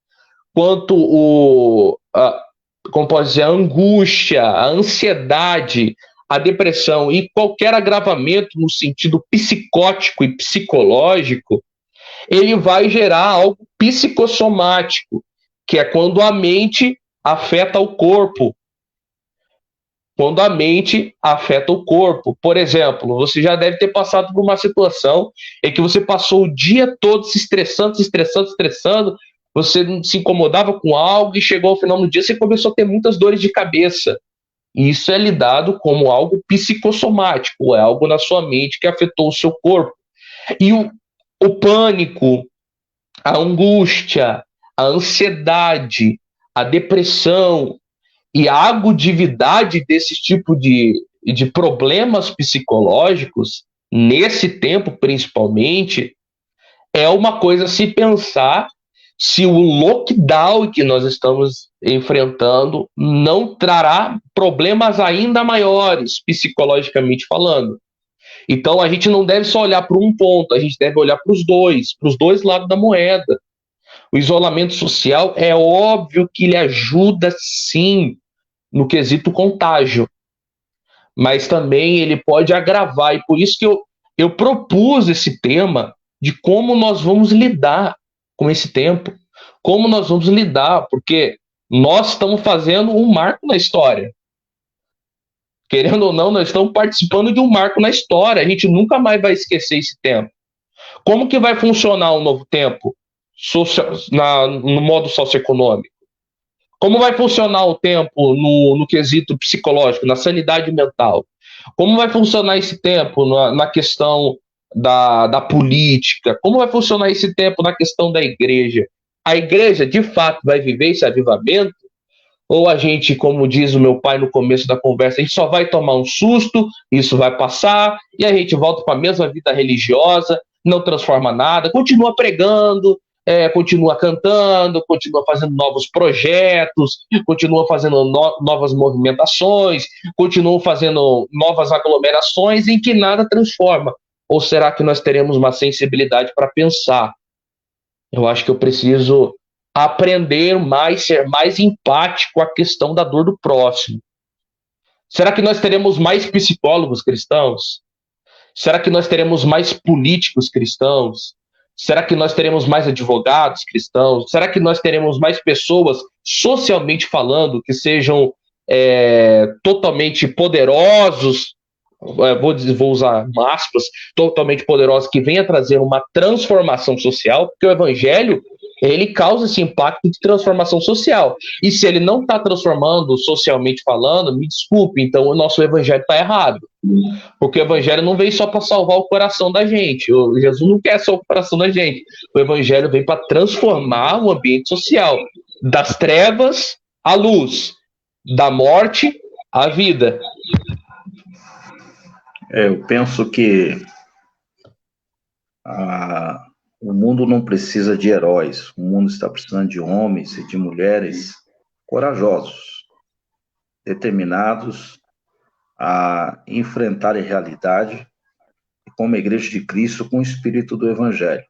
quanto a angústia, a ansiedade, a depressão e qualquer agravamento no sentido psicótico e psicológico, ele vai gerar algo psicossomático, que é quando a mente afeta o corpo. Por exemplo, você já deve ter passado por uma situação em que você passou o dia todo se estressando, você se incomodava com algo e chegou ao final do dia você começou a ter muitas dores de cabeça. E isso é lidado como algo psicossomático, é algo na sua mente que afetou o seu corpo. E o pânico, a angústia, a ansiedade, a depressão e a agudidade desse tipo de problemas psicológicos, nesse tempo principalmente, é uma coisa a se pensar se o lockdown que nós estamos enfrentando não trará problemas ainda maiores, psicologicamente falando. Então a gente não deve só olhar para um ponto, a gente deve olhar para os dois lados da moeda. O isolamento social é óbvio que ele ajuda sim no quesito contágio, mas também ele pode agravar, e por isso que eu propus esse tema de como nós vamos lidar com esse tempo, porque nós estamos fazendo um marco na história. Querendo ou não, nós estamos participando de um marco na história, a gente nunca mais vai esquecer esse tempo. Como que vai funcionar o novo tempo no modo socioeconômico? Como vai funcionar o tempo no quesito psicológico, na sanidade mental? Como vai funcionar esse tempo na questão da política? Como vai funcionar esse tempo na questão da igreja? A igreja, de fato, vai viver esse avivamento? ou a gente, como diz o meu pai no começo da conversa, a gente só vai tomar um susto, isso vai passar, e a gente volta para a mesma vida religiosa, não transforma nada, continua pregando, continua cantando, continua fazendo novos projetos, continua fazendo novas movimentações, continua fazendo novas aglomerações em que nada transforma. Ou será que nós teremos uma sensibilidade para pensar? Eu acho que eu preciso aprender mais, ser mais empático à questão da dor do próximo. Será que nós teremos mais psicólogos cristãos? Será que nós teremos mais políticos cristãos? Será que nós teremos mais advogados cristãos? Será que nós teremos mais pessoas, socialmente falando, que sejam totalmente poderosos? Vou usar aspas, totalmente poderosos, que venha trazer uma transformação social, porque o evangelho, ele causa esse impacto de transformação social. E se ele não está transformando socialmente falando, me desculpe, então o nosso evangelho está errado. Porque o evangelho não veio só para salvar o coração da gente. O Jesus não quer só o coração da gente. O evangelho veio para transformar o ambiente social, das trevas à luz, da morte à vida. Eu penso que o mundo não precisa de heróis. O mundo está precisando de homens e de mulheres corajosos, determinados a enfrentar a realidade como a Igreja de Cristo com o espírito do Evangelho.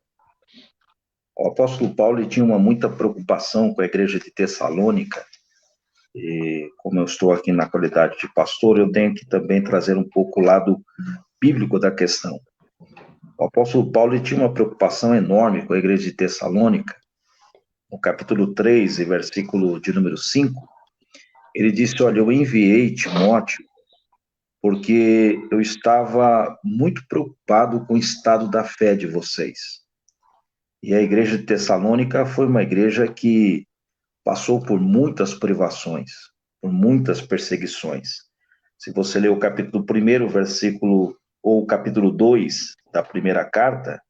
O apóstolo Paulo tinha muita preocupação com a Igreja de Tessalônica, e como eu estou aqui na qualidade de pastor, eu tenho que também trazer um pouco o lado bíblico da questão. O apóstolo Paulo tinha uma preocupação enorme com a Igreja de Tessalônica. No capítulo 3, versículo de número 5, ele disse: olha, eu enviei Timóteo porque eu estava muito preocupado com o estado da fé de vocês. E a igreja de Tessalônica foi uma igreja que passou por muitas privações, por muitas perseguições. Se você ler o capítulo 1, versículo, ou o capítulo 2 da primeira carta,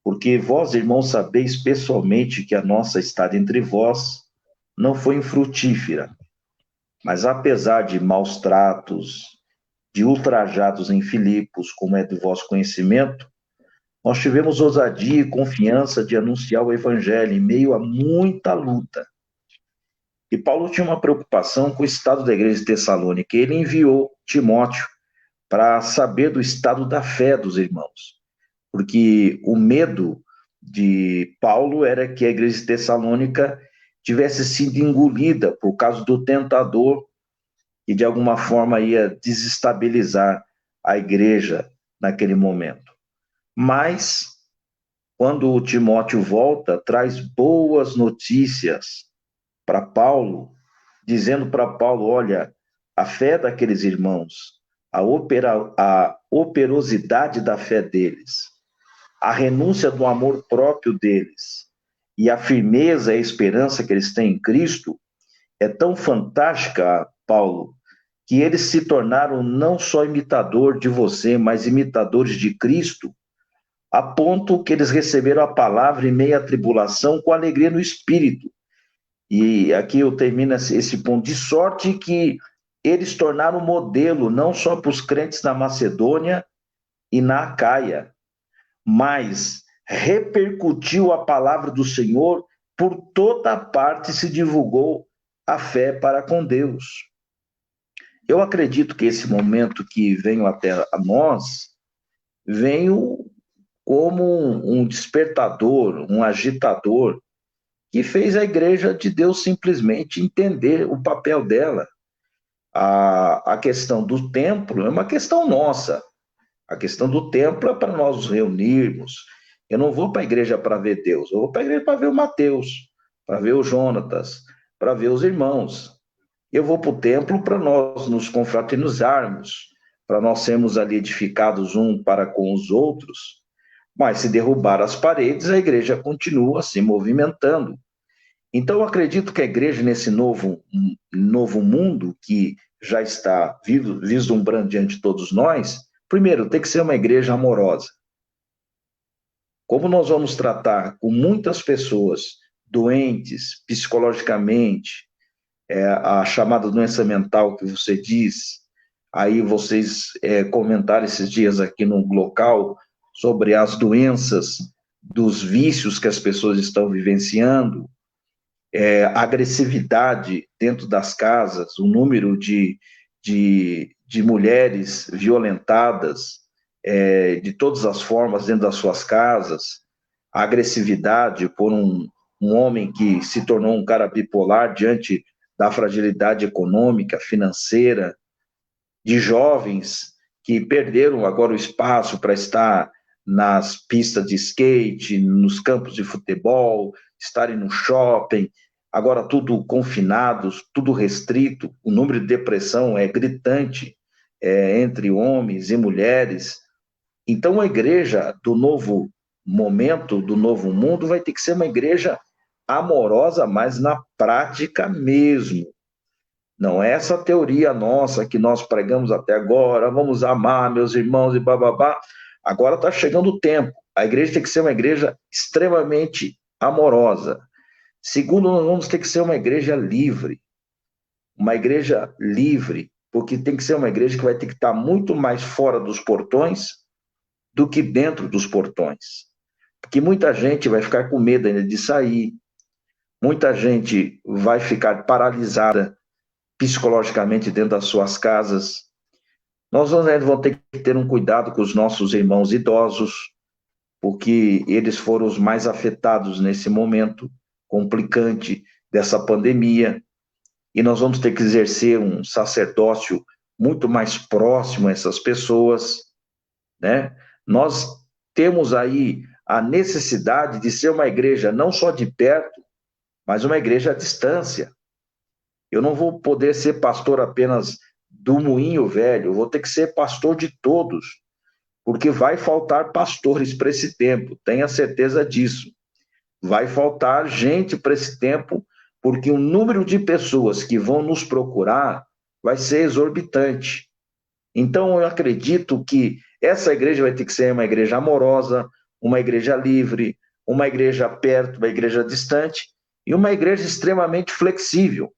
porque vós, irmãos, sabeis pessoalmente que a nossa estada entre vós não foi infrutífera, mas apesar de maus tratos, de ultrajados em Filipos, como é do vosso conhecimento, nós tivemos ousadia e confiança de anunciar o evangelho em meio a muita luta. E Paulo tinha uma preocupação com o estado da igreja de Tessalônica. Ele enviou Timóteo para saber do estado da fé dos irmãos, porque o medo de Paulo era que a igreja de Tessalônica tivesse sido engolida por causa do tentador e de alguma forma ia desestabilizar a igreja naquele momento. Mas, quando o Timóteo volta, traz boas notícias para Paulo, dizendo para Paulo: olha, a fé daqueles irmãos, a operosidade da fé deles, a renúncia do amor próprio deles e a firmeza e a esperança que eles têm em Cristo é tão fantástica, Paulo, que eles se tornaram não só imitador de você, mas imitadores de Cristo, a ponto que eles receberam a palavra em meio à tribulação com alegria no Espírito. E aqui eu termino esse ponto, de sorte que eles tornaram modelo não só para os crentes na Macedônia e na Acaia, mas repercutiu a palavra do Senhor por toda parte, se divulgou a fé para com Deus. Eu acredito que esse momento que veio até a nós, veio como um despertador, um agitador, que fez a igreja de Deus simplesmente entender o papel dela. A questão do templo é uma questão nossa. A questão do templo é para nós nos reunirmos. Eu não vou para a igreja para ver Deus, eu vou para a igreja para ver o Mateus, para ver o Jonatas, para ver os irmãos. Eu vou para o templo para nós nos confraternizarmos, para nós sermos ali edificados um para com os outros. Mas se derrubar as paredes, a igreja continua se movimentando. Então, eu acredito que a igreja, nesse novo mundo que já está vislumbrando diante de todos nós, primeiro, tem que ser uma igreja amorosa. Como nós vamos tratar com muitas pessoas doentes psicologicamente, a chamada doença mental que você diz, aí vocês comentaram esses dias aqui no local sobre as doenças dos vícios que as pessoas estão vivenciando, agressividade dentro das casas, o número de mulheres violentadas de todas as formas dentro das suas casas, a agressividade por um homem que se tornou um cara bipolar diante da fragilidade econômica, financeira, de jovens que perderam agora o espaço para estar nas pistas de skate, nos campos de futebol, estarem no shopping, agora tudo confinados, tudo restrito, o número de depressão é gritante entre homens e mulheres. Então, a igreja do novo momento, do novo mundo, vai ter que ser uma igreja amorosa, mas na prática mesmo. Não é essa teoria nossa que nós pregamos até agora, vamos amar meus irmãos e bababá. Agora está chegando o tempo. A igreja tem que ser uma igreja extremamente amorosa. Segundo, nós vamos ter que ser uma igreja livre. Uma igreja livre, porque tem que ser uma igreja que vai ter que estar muito mais fora dos portões do que dentro dos portões. Porque muita gente vai ficar com medo ainda de sair, muita gente vai ficar paralisada psicologicamente dentro das suas casas. Nós vamos ter que ter um cuidado com os nossos irmãos idosos, porque eles foram os mais afetados nesse momento complicante dessa pandemia, e nós vamos ter que exercer um sacerdócio muito mais próximo a essas pessoas, né? Nós temos aí a necessidade de ser uma igreja não só de perto, mas uma igreja à distância. Eu não vou poder ser pastor apenas do Moinho Velho, eu vou ter que ser pastor de todos, porque vai faltar pastores para esse tempo, tenha certeza disso. Vai faltar gente para esse tempo, porque o número de pessoas que vão nos procurar vai ser exorbitante. Então, eu acredito que essa igreja vai ter que ser uma igreja amorosa, uma igreja livre, uma igreja perto, uma igreja distante, e uma igreja extremamente flexível.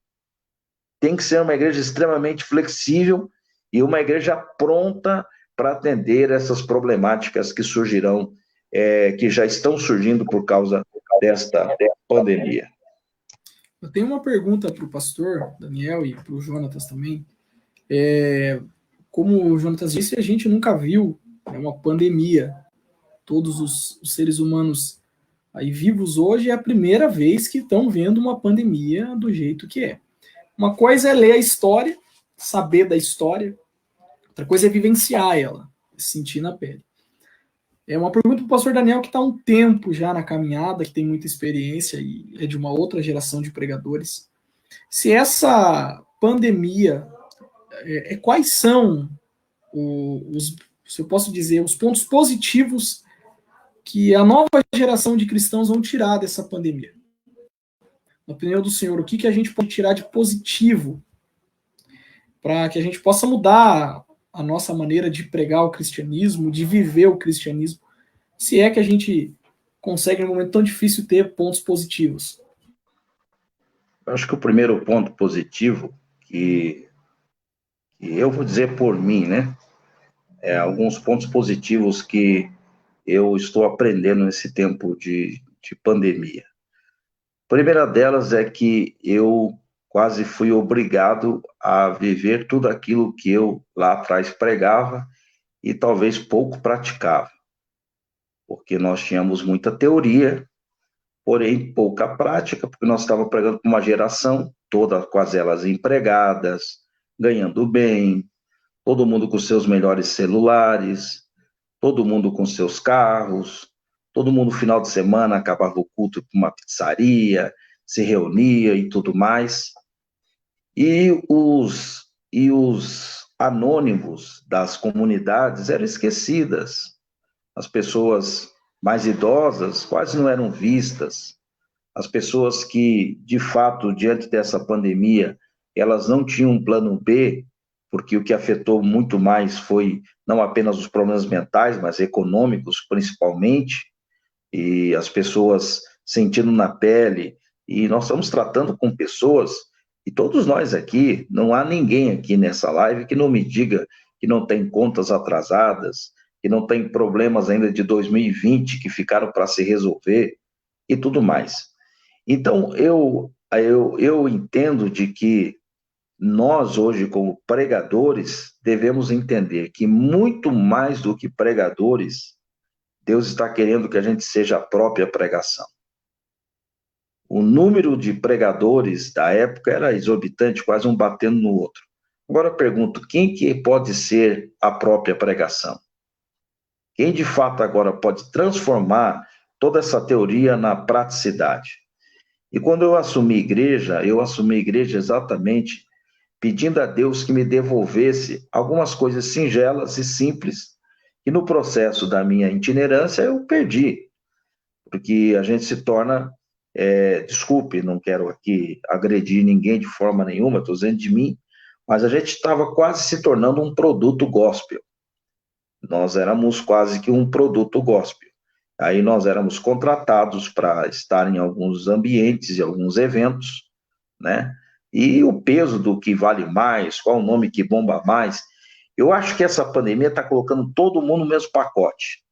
Tem que ser uma igreja extremamente flexível e uma igreja pronta para atender essas problemáticas que surgirão, que já estão surgindo por causa desta pandemia. Eu tenho uma pergunta para o pastor Daniel e para o Jonatas também. Como o Jonatas disse, a gente nunca viu uma pandemia. Todos os seres humanos aí vivos hoje é a primeira vez que estão vendo uma pandemia do jeito que é. Uma coisa é ler a história, saber da história, outra coisa é vivenciar ela, sentir na pele. É uma pergunta para o pastor Daniel, que está há um tempo já na caminhada, que tem muita experiência e é de uma outra geração de pregadores. Se essa pandemia, quais são se eu posso dizer, os pontos positivos que a nova geração de cristãos vão tirar dessa pandemia? Na opinião do senhor, o que a gente pode tirar de positivo para que a gente possa mudar a nossa maneira de pregar o cristianismo, de viver o cristianismo, se é que a gente consegue, num momento tão difícil, ter pontos positivos? Eu acho que o primeiro ponto positivo, que eu vou dizer por mim, né? Alguns pontos positivos que eu estou aprendendo nesse tempo de pandemia. A primeira delas é que eu quase fui obrigado a viver tudo aquilo que eu lá atrás pregava e talvez pouco praticava. Porque nós tínhamos muita teoria, porém pouca prática, porque nós estávamos pregando para uma geração toda, quase elas empregadas, ganhando bem, todo mundo com seus melhores celulares, todo mundo com seus carros, todo mundo no final de semana acabava o culto com uma pizzaria, se reunia e tudo mais. E os anônimos das comunidades eram esquecidas. As pessoas mais idosas quase não eram vistas. As pessoas que, de fato, diante dessa pandemia, elas não tinham um plano B, porque o que afetou muito mais foi não apenas os problemas mentais, mas econômicos, principalmente, e as pessoas sentindo na pele, e nós estamos tratando com pessoas E todos nós aqui, não há ninguém aqui nessa live que não me diga que não tem contas atrasadas, que não tem problemas ainda de 2020 que ficaram para se resolver e tudo mais. Então, eu entendo de que nós, hoje, como pregadores, devemos entender que muito mais do que pregadores, Deus está querendo que a gente seja a própria pregação. O número de pregadores da época era exorbitante, quase um batendo no outro. Agora eu pergunto, quem que pode ser a própria pregação? Quem de fato agora pode transformar toda essa teoria na praticidade? E quando eu assumi igreja exatamente pedindo a Deus que me devolvesse algumas coisas singelas e simples que no processo da minha itinerância eu perdi, porque a gente se torna, desculpe, não quero aqui agredir ninguém de forma nenhuma, estou dizendo de mim, mas a gente estava quase se tornando um produto gospel. Nós éramos quase que um produto gospel. Aí nós éramos contratados para estar em alguns ambientes e alguns eventos, né? E o peso do que vale mais, qual o nome que bomba mais. Eu acho que essa pandemia está colocando todo mundo no mesmo pacote.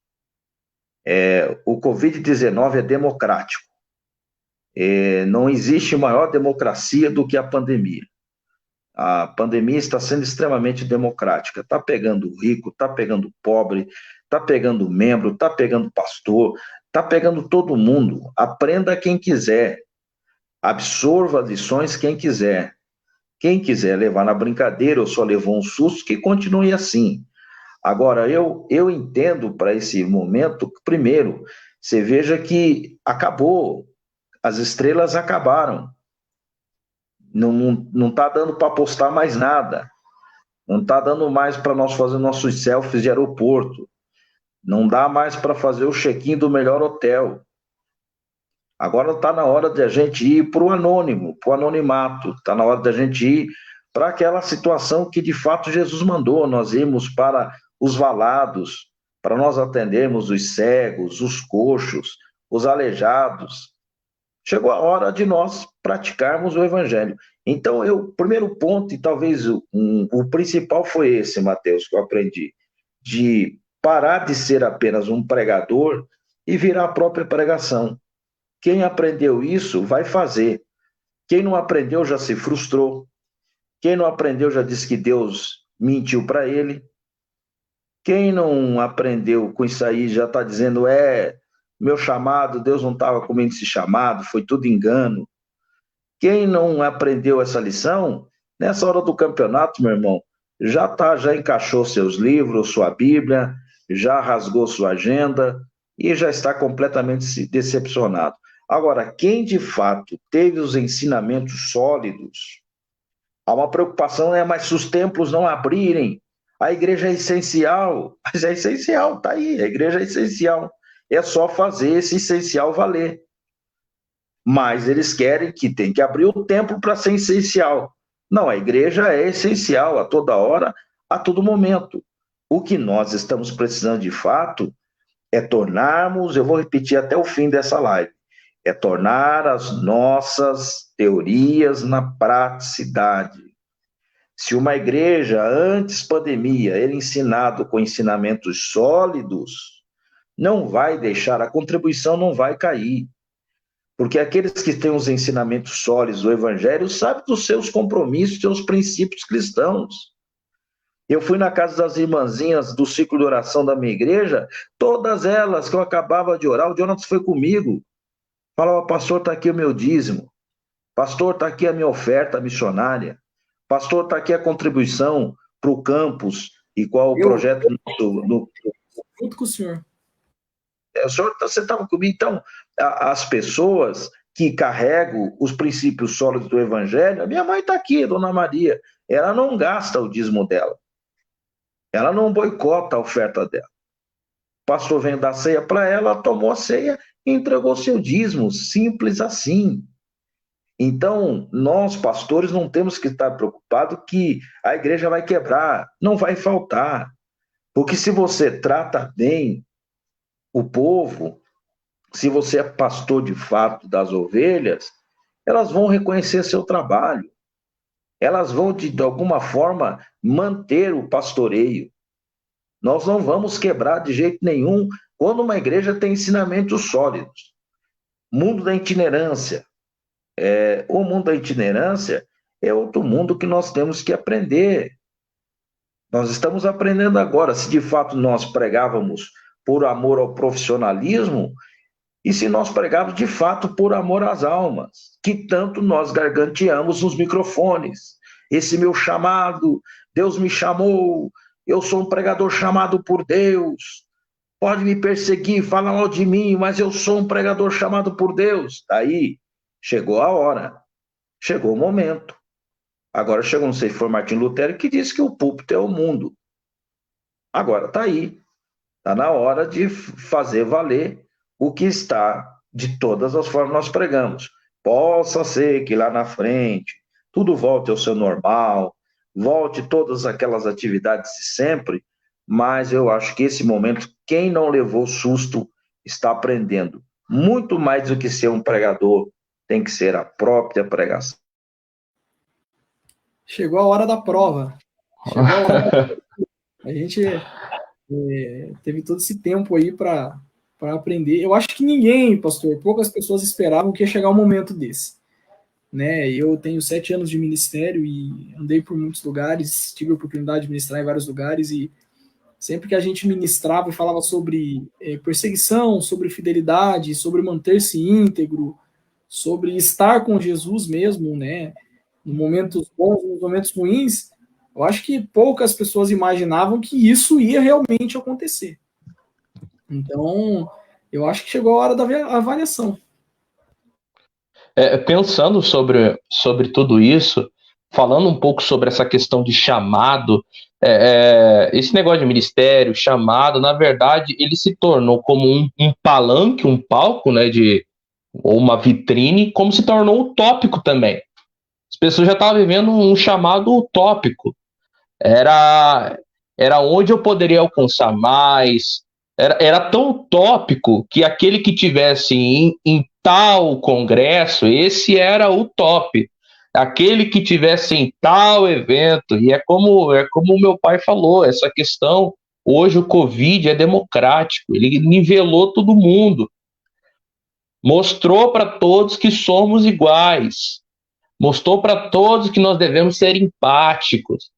O Covid-19 é democrático. Não existe maior democracia do que a pandemia. A pandemia está sendo extremamente democrática. Está pegando o rico, está pegando o pobre, está pegando o membro, está pegando o pastor, está pegando todo mundo. Aprenda quem quiser. Absorva lições quem quiser. Quem quiser levar na brincadeira ou só levou um susto, que continue assim. Agora, eu entendo para esse momento, primeiro, você veja que acabou, as estrelas acabaram. Não está dando para postar mais nada. Não está dando mais para nós fazer nossos selfies de aeroporto. Não dá mais para fazer o check-in do melhor hotel. Agora está na hora de a gente ir para o anônimo, para o anonimato. Está na hora de a gente ir para aquela situação que de fato Jesus mandou. Nós irmos para os valados, para nós atendermos os cegos, os coxos, os aleijados. Chegou a hora de nós praticarmos o evangelho. Então, o primeiro ponto, e talvez o principal foi esse, Mateus, que eu aprendi, de parar de ser apenas um pregador e virar a própria pregação. Quem aprendeu isso, vai fazer. Quem não aprendeu, já se frustrou. Quem não aprendeu, já disse que Deus mentiu para ele. Quem não aprendeu com isso aí, já está dizendo, meu chamado, Deus não estava comendo esse chamado, foi tudo engano. Quem não aprendeu essa lição, nessa hora do campeonato, meu irmão, já encaixou seus livros, sua Bíblia, já rasgou sua agenda e já está completamente decepcionado. Agora, quem de fato teve os ensinamentos sólidos, há uma preocupação, mas se os templos não abrirem, a igreja é essencial, mas é essencial, tá aí, a igreja é essencial. É só fazer esse essencial valer. Mas eles querem que tem que abrir o templo para ser essencial. Não, a igreja é essencial a toda hora, a todo momento. O que nós estamos precisando de fato é tornarmos, eu vou repetir até o fim dessa live, é tornar as nossas teorias na praticidade. Se uma igreja, antes pandemia, era ensinado com ensinamentos sólidos, não vai deixar, a contribuição não vai cair. Porque aqueles que têm os ensinamentos sólidos do Evangelho sabem dos seus compromissos, seus princípios cristãos. Eu fui na casa das irmãzinhas do ciclo de oração da minha igreja, todas elas que eu acabava de orar, o Jonas foi comigo. Falava, pastor, está aqui o meu dízimo. Pastor, está aqui a minha oferta missionária. Pastor, está aqui a contribuição para o campus e qual o projeto do... Junto com o senhor. O senhor, você estava comigo? Então, as pessoas que carregam os princípios sólidos do Evangelho, a minha mãe está aqui, Dona Maria, ela não gasta o dízimo dela. Ela não boicota a oferta dela. O pastor vem dar ceia para ela, tomou a ceia e entregou seu dízimo, simples assim. Então, nós, pastores, não temos que estar preocupados que a igreja vai quebrar, não vai faltar. Porque se você trata bem o povo, se você é pastor de fato das ovelhas, elas vão reconhecer seu trabalho. elas vão, de alguma forma, manter o pastoreio. Nós não vamos quebrar de jeito nenhum quando uma igreja tem ensinamentos sólidos. Mundo da itinerância. O mundo da itinerância é outro mundo que nós temos que aprender. Nós estamos aprendendo agora se de fato nós pregávamos por amor ao profissionalismo e se nós pregávamos de fato por amor às almas, que tanto nós garganteamos nos microfones. Esse meu chamado, Deus me chamou, eu sou um pregador chamado por Deus, pode me perseguir, fala mal de mim, mas eu sou um pregador chamado por Deus. Aí, chegou a hora, chegou o momento. Agora chegou, não sei se foi Martim Lutero, que disse que o púlpito é o mundo. Agora está aí. Está na hora de fazer valer o que está, de todas as formas nós pregamos. Possa ser que lá na frente tudo volte ao seu normal, volte todas aquelas atividades de sempre, mas eu acho que esse momento, quem não levou susto está aprendendo. Muito mais do que ser um pregador, tem que ser a própria pregação. Chegou a hora da prova. Chegou a hora A gente teve todo esse tempo aí para aprender. Eu acho que ninguém, pastor, poucas pessoas esperavam que ia chegar um momento desse. Né? Eu tenho 7 anos de ministério e andei por muitos lugares, tive a oportunidade de ministrar em vários lugares e sempre que a gente ministrava e falava sobre perseguição, sobre fidelidade, sobre manter-se íntegro, sobre estar com Jesus mesmo, né? Nos momentos bons, nos momentos ruins, eu acho que poucas pessoas imaginavam que isso ia realmente acontecer. Então, eu acho que chegou a hora da avaliação. Pensando sobre tudo isso, falando um pouco sobre essa questão de chamado, esse negócio de ministério, chamado, na verdade, ele se tornou como um palanque, um palco, né, ou uma vitrine, como se tornou utópico também. As pessoas já estavam vivendo um chamado utópico. Era onde eu poderia alcançar mais. Era tão utópico que aquele que tivesse em tal congresso, esse era o top. Aquele que tivesse em tal evento, e é como o meu pai falou, essa questão, hoje o Covid é democrático, ele nivelou todo mundo, mostrou para todos que somos iguais, mostrou para todos que nós devemos ser empáticos.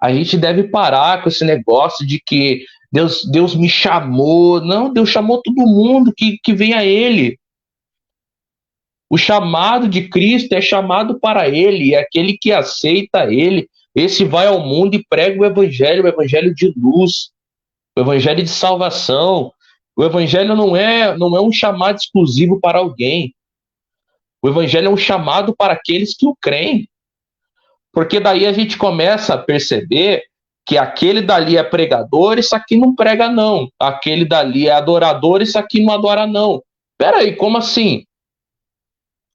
A gente deve parar com esse negócio de que Deus me chamou. Não, Deus chamou todo mundo que vem a Ele. O chamado de Cristo é chamado para Ele, é aquele que aceita Ele. Esse vai ao mundo e prega o evangelho de luz, o evangelho de salvação. O evangelho não é um chamado exclusivo para alguém. O evangelho é um chamado para aqueles que o creem. Porque daí a gente começa a perceber que aquele dali é pregador, isso aqui não prega não. Aquele dali é adorador, isso aqui não adora não. Peraí, como assim?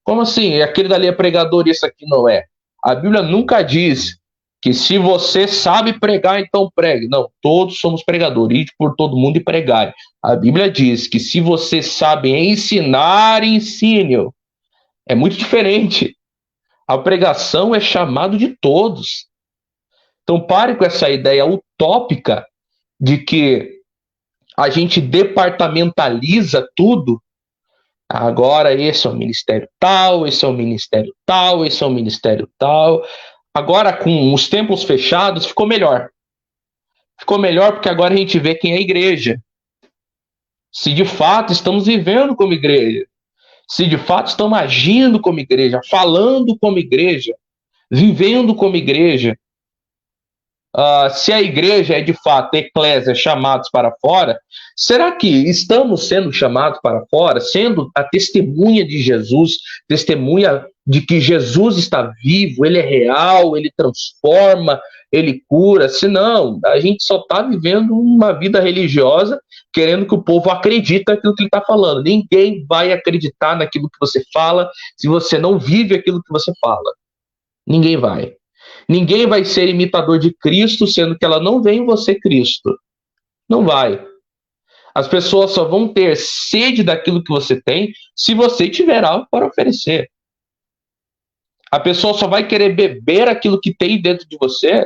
Como assim? Aquele dali é pregador, isso aqui não é? A Bíblia nunca diz que se você sabe pregar, então pregue. Não, todos somos pregadores, ide por todo mundo e pregai. A Bíblia diz que se você sabe ensinar, ensine-o. É muito diferente. A pregação é chamado de todos. Então pare com essa ideia utópica de que a gente departamentaliza tudo. Agora esse é o ministério tal, esse é o ministério tal, esse é o ministério tal. Agora com os templos fechados ficou melhor. Ficou melhor porque agora a gente vê quem é a igreja. Se de fato estamos vivendo como igreja. Se de fato estamos agindo como igreja, falando como igreja, vivendo como igreja. Se a igreja é de fato eclésia, chamados para fora, será que estamos sendo chamados para fora, sendo a testemunha de Jesus, testemunha de que Jesus está vivo, ele é real, ele transforma, ele cura? Se não, a gente só está vivendo uma vida religiosa, querendo que o povo acredite naquilo que ele está falando. Ninguém vai acreditar naquilo que você fala se você não vive aquilo que você fala. Ninguém vai. Ninguém vai ser imitador de Cristo, sendo que ela não vê em você Cristo. Não vai. As pessoas só vão ter sede daquilo que você tem se você tiver algo para oferecer. A pessoa só vai querer beber aquilo que tem dentro de você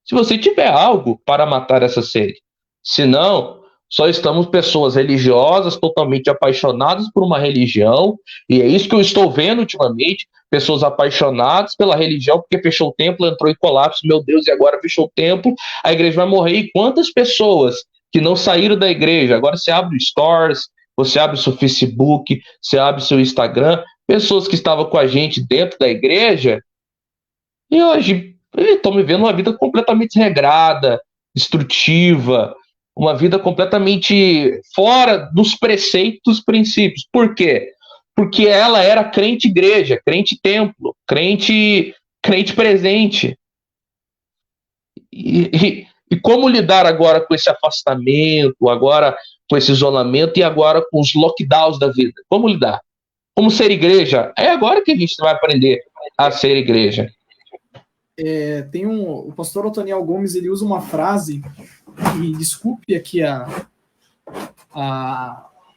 se você tiver algo para matar essa sede. Senão, só estamos pessoas religiosas, totalmente apaixonadas por uma religião, e é isso que eu estou vendo ultimamente, pessoas apaixonadas pela religião, porque fechou o templo, entrou em colapso, meu Deus, e agora fechou o templo, a igreja vai morrer. E quantas pessoas que não saíram da igreja, agora você abre o Stories, você abre o seu Facebook, você abre o seu Instagram, pessoas que estavam com a gente dentro da igreja, e hoje estão vivendo uma vida completamente regrada, destrutiva, uma vida completamente fora dos preceitos, princípios. Por quê? Porque ela era crente igreja, crente templo, crente presente. E como lidar agora com esse afastamento, agora com esse isolamento e agora com os lockdowns da vida? Como lidar? Como ser igreja? É agora que a gente vai aprender a ser igreja. O pastor Otoniel Gomes, ele usa uma frase, e desculpe aqui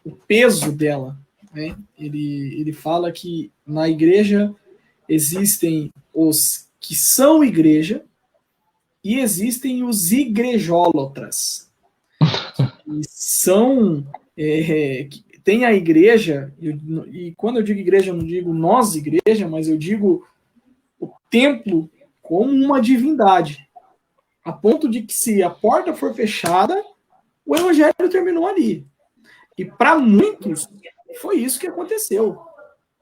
o peso dela, né? Ele fala que na igreja existem os que são igreja e existem os igrejólatras. Que são... tem a igreja, e quando eu digo igreja, eu não digo nós igreja, mas eu digo o templo como uma divindade, a ponto de que se a porta for fechada, o evangelho terminou ali. E para muitos, foi isso que aconteceu.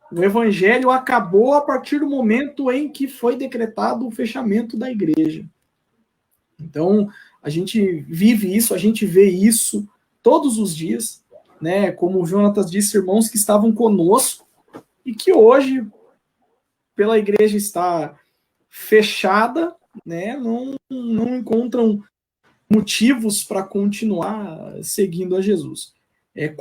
O evangelho acabou a partir do momento em que foi decretado o fechamento da igreja. Então, a gente vive isso, a gente vê isso todos os dias, né? Como o Jonatas disse, irmãos que estavam conosco e que hoje, pela igreja estar fechada, né, não encontram motivos para continuar seguindo a Jesus. É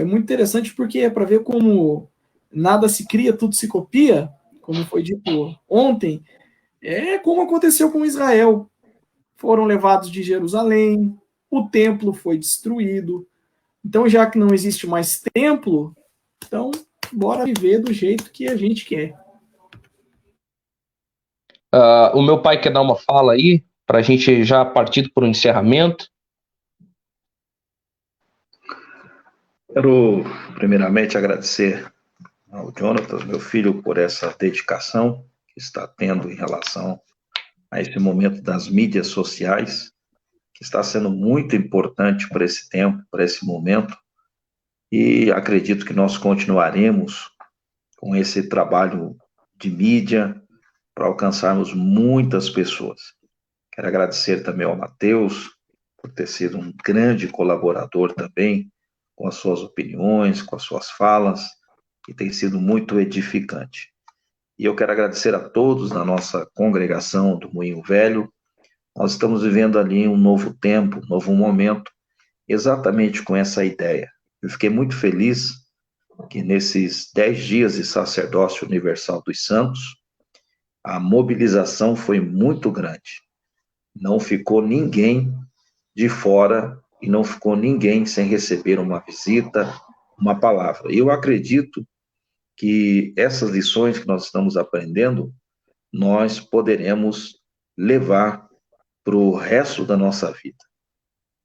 muito interessante porque é para ver como nada se cria, tudo se copia, como foi dito ontem, é como aconteceu com Israel. Foram levados de Jerusalém, o templo foi destruído. Então, já que não existe mais templo, então bora viver do jeito que a gente quer. O meu pai quer dar uma fala aí, para a gente já partir para o encerramento. Quero, primeiramente, agradecer ao Jonathan, meu filho, por essa dedicação que está tendo em relação a esse momento das mídias sociais, que está sendo muito importante para esse tempo, para esse momento, e acredito que nós continuaremos com esse trabalho de mídia para alcançarmos muitas pessoas. Quero agradecer também ao Matheus por ter sido um grande colaborador também, com as suas opiniões, com as suas falas, e tem sido muito edificante. E eu quero agradecer a todos da nossa congregação do Moinho Velho. Nós estamos vivendo ali um novo tempo, um novo momento, exatamente com essa ideia. Eu fiquei muito feliz que nesses 10 dias de sacerdócio universal dos santos, a mobilização foi muito grande. Não ficou ninguém de fora e não ficou ninguém sem receber uma visita, uma palavra. Eu acredito que essas lições que nós estamos aprendendo, nós poderemos levar para o resto da nossa vida.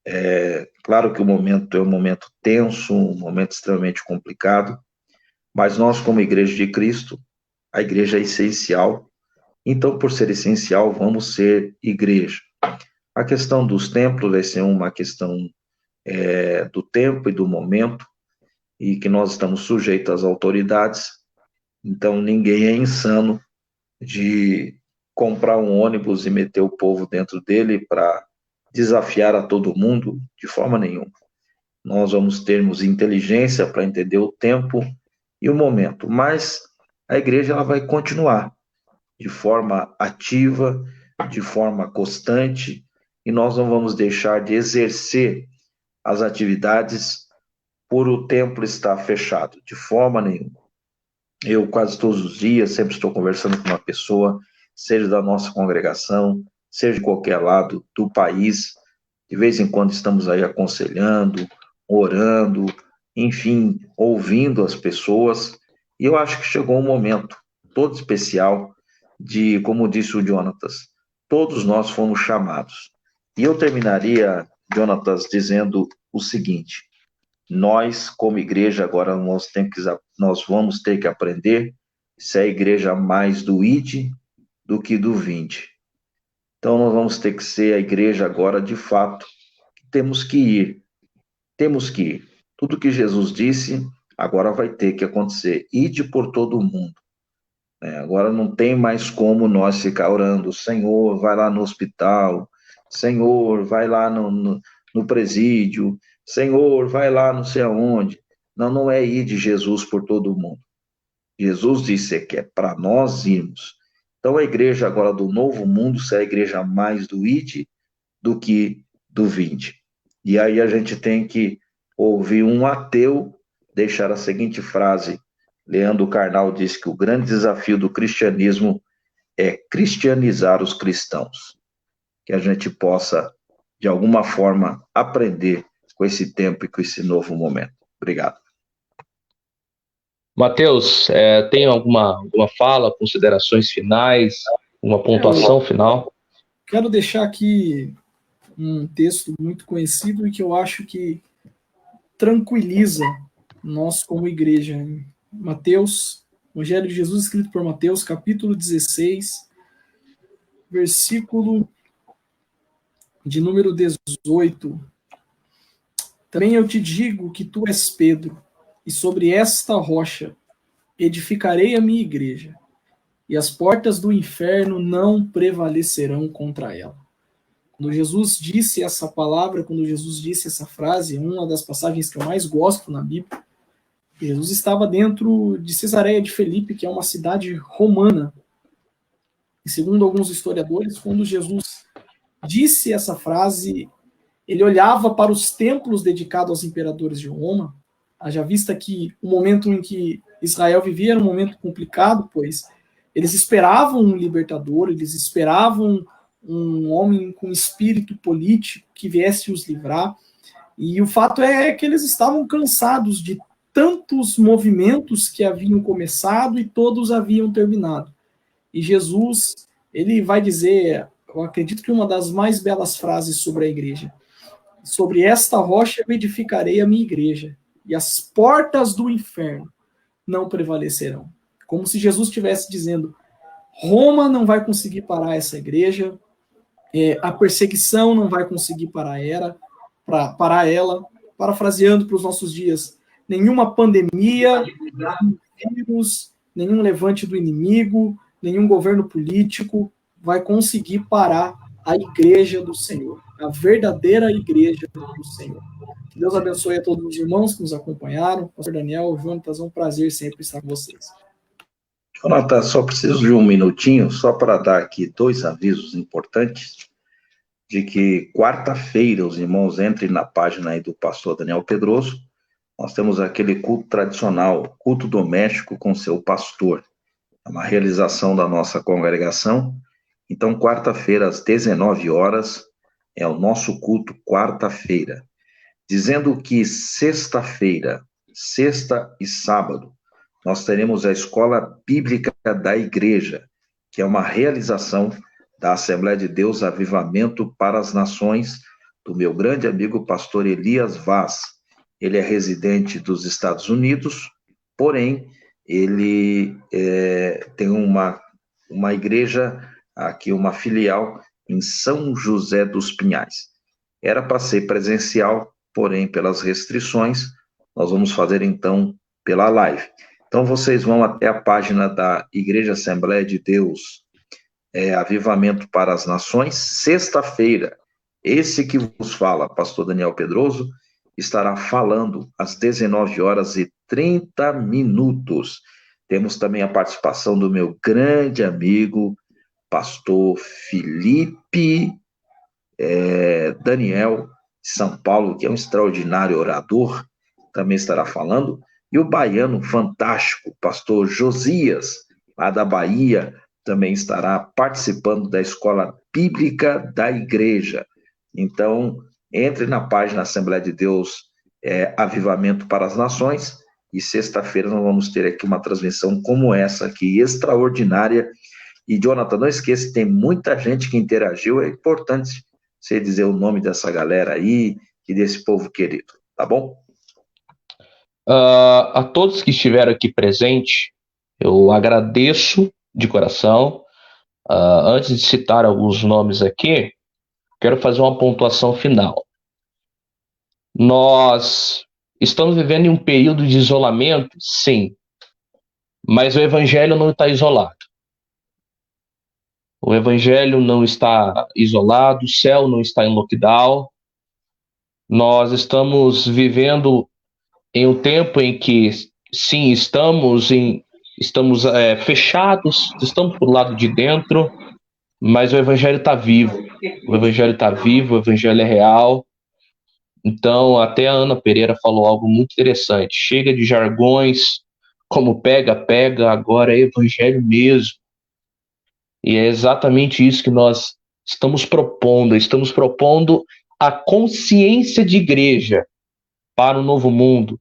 É claro que o momento é um momento tenso, um momento extremamente complicado, mas nós, como Igreja de Cristo, a igreja é essencial. Então, por ser essencial, vamos ser igreja. A questão dos templos vai ser uma questão do tempo e do momento, e que nós estamos sujeitos às autoridades. Então, ninguém é insano de comprar um ônibus e meter o povo dentro dele para desafiar a todo mundo, de forma nenhuma. Nós vamos termos inteligência para entender o tempo e o momento, mas a igreja ela vai continuar de forma ativa, de forma constante, e nós não vamos deixar de exercer as atividades por o templo estar fechado, de forma nenhuma. Eu quase todos os dias sempre estou conversando com uma pessoa, seja da nossa congregação, seja de qualquer lado do país. De vez em quando estamos aí aconselhando, orando, enfim, ouvindo as pessoas. E eu acho que chegou um momento todo especial como disse o Jonatas, todos nós fomos chamados. E eu terminaria, Jonatas, dizendo o seguinte: nós, como igreja, agora nós vamos ter que aprender se é a igreja mais do ide do que do vinde. Então, nós vamos ter que ser a igreja agora, de fato, temos que ir. Temos que ir. Tudo que Jesus disse, agora vai ter que acontecer. Ide por todo o mundo. Agora não tem mais como nós ficar orando. Senhor, vai lá no hospital. Senhor, vai lá no presídio. Senhor, vai lá não sei aonde. Não é ir de Jesus por todo o mundo. Jesus disse que é para nós irmos. Então a igreja agora do novo mundo será a igreja mais do ide do que do vinde. E aí a gente tem que ouvir um ateu deixar a seguinte frase. Leandro Carnal diz que o grande desafio do cristianismo é cristianizar os cristãos. Que a gente possa, de alguma forma, aprender com esse tempo e com esse novo momento. Obrigado. Mateus, tem alguma fala, considerações finais, uma pontuação final? Quero deixar aqui um texto muito conhecido e que eu acho que tranquiliza nós como igreja. Mateus, Evangelho de Jesus escrito por Mateus, capítulo 16, versículo de número 18. Também eu te digo que tu és Pedro, e sobre esta rocha edificarei a minha igreja, e as portas do inferno não prevalecerão contra ela. Quando Jesus disse essa palavra, quando Jesus disse essa frase, uma das passagens que eu mais gosto na Bíblia, Jesus estava dentro de Cesareia de Filipe, que é uma cidade romana. E segundo alguns historiadores, quando Jesus disse essa frase, ele olhava para os templos dedicados aos imperadores de Roma, haja vista que o momento em que Israel vivia era um momento complicado, pois eles esperavam um libertador, eles esperavam um homem com espírito político que viesse os livrar, e o fato é que eles estavam cansados de tantos movimentos que haviam começado e todos haviam terminado. E Jesus, ele vai dizer, eu acredito que uma das mais belas frases sobre a igreja: sobre esta rocha eu edificarei a minha igreja, e as portas do inferno não prevalecerão. Como se Jesus estivesse dizendo, Roma não vai conseguir parar essa igreja, a perseguição não vai conseguir parar ela, parafraseando para os nossos dias, nenhuma pandemia, nenhum vírus, nenhum levante do inimigo, nenhum governo político vai conseguir parar a igreja do Senhor, a verdadeira igreja do Senhor. Que Deus abençoe a todos os irmãos que nos acompanharam. Pastor Daniel, Jonatas, é um prazer sempre estar com vocês. Jonathan, só preciso de um minutinho, só para dar aqui 2 avisos importantes, de que quarta-feira os irmãos entrem na página aí do pastor Daniel Pedroso. Nós temos aquele culto tradicional, culto doméstico com seu pastor. É uma realização da nossa congregação. Então, quarta-feira, às 19 horas, é o nosso culto, quarta-feira. Dizendo que sexta-feira, sexta e sábado, nós teremos a Escola Bíblica da Igreja, que é uma realização da Assembleia de Deus Avivamento para as Nações, do meu grande amigo pastor Elias Vaz. Ele é residente dos Estados Unidos, porém, ele tem uma igreja, aqui uma filial, em São José dos Pinhais. Era para ser presencial, porém, pelas restrições, nós vamos fazer, então, pela live. Então, vocês vão até a página da Igreja Assembleia de Deus, Avivamento para as Nações, sexta-feira. Esse que vos fala, pastor Daniel Pedroso, estará falando às 19h30. Temos também a participação do meu grande amigo, pastor Felipe Daniel, de São Paulo, que é um extraordinário orador, também estará falando, e o baiano fantástico, pastor Josias, lá da Bahia, também estará participando da Escola Bíblica da Igreja. Então, entre na página Assembleia de Deus, Avivamento para as Nações, e sexta-feira nós vamos ter aqui uma transmissão como essa aqui, extraordinária, E, Jonathan, não esqueça, tem muita gente que interagiu, é importante você dizer o nome dessa galera aí e desse povo querido, tá bom? A todos que estiveram aqui presentes, eu agradeço de coração. Antes de citar alguns nomes aqui, quero fazer uma pontuação final. Nós estamos vivendo em um período de isolamento, sim, mas o evangelho não está isolado. O evangelho não está isolado, o céu não está em lockdown. Nós estamos vivendo em um tempo em que, sim, estamos fechados, estamos pro lado de dentro, mas o evangelho está vivo. O evangelho está vivo, o evangelho é real. Então, até a Ana Pereira falou algo muito interessante. Chega de jargões, como pega, pega, agora é evangelho mesmo. E é exatamente isso que nós estamos propondo. Estamos propondo a consciência de igreja para o novo mundo.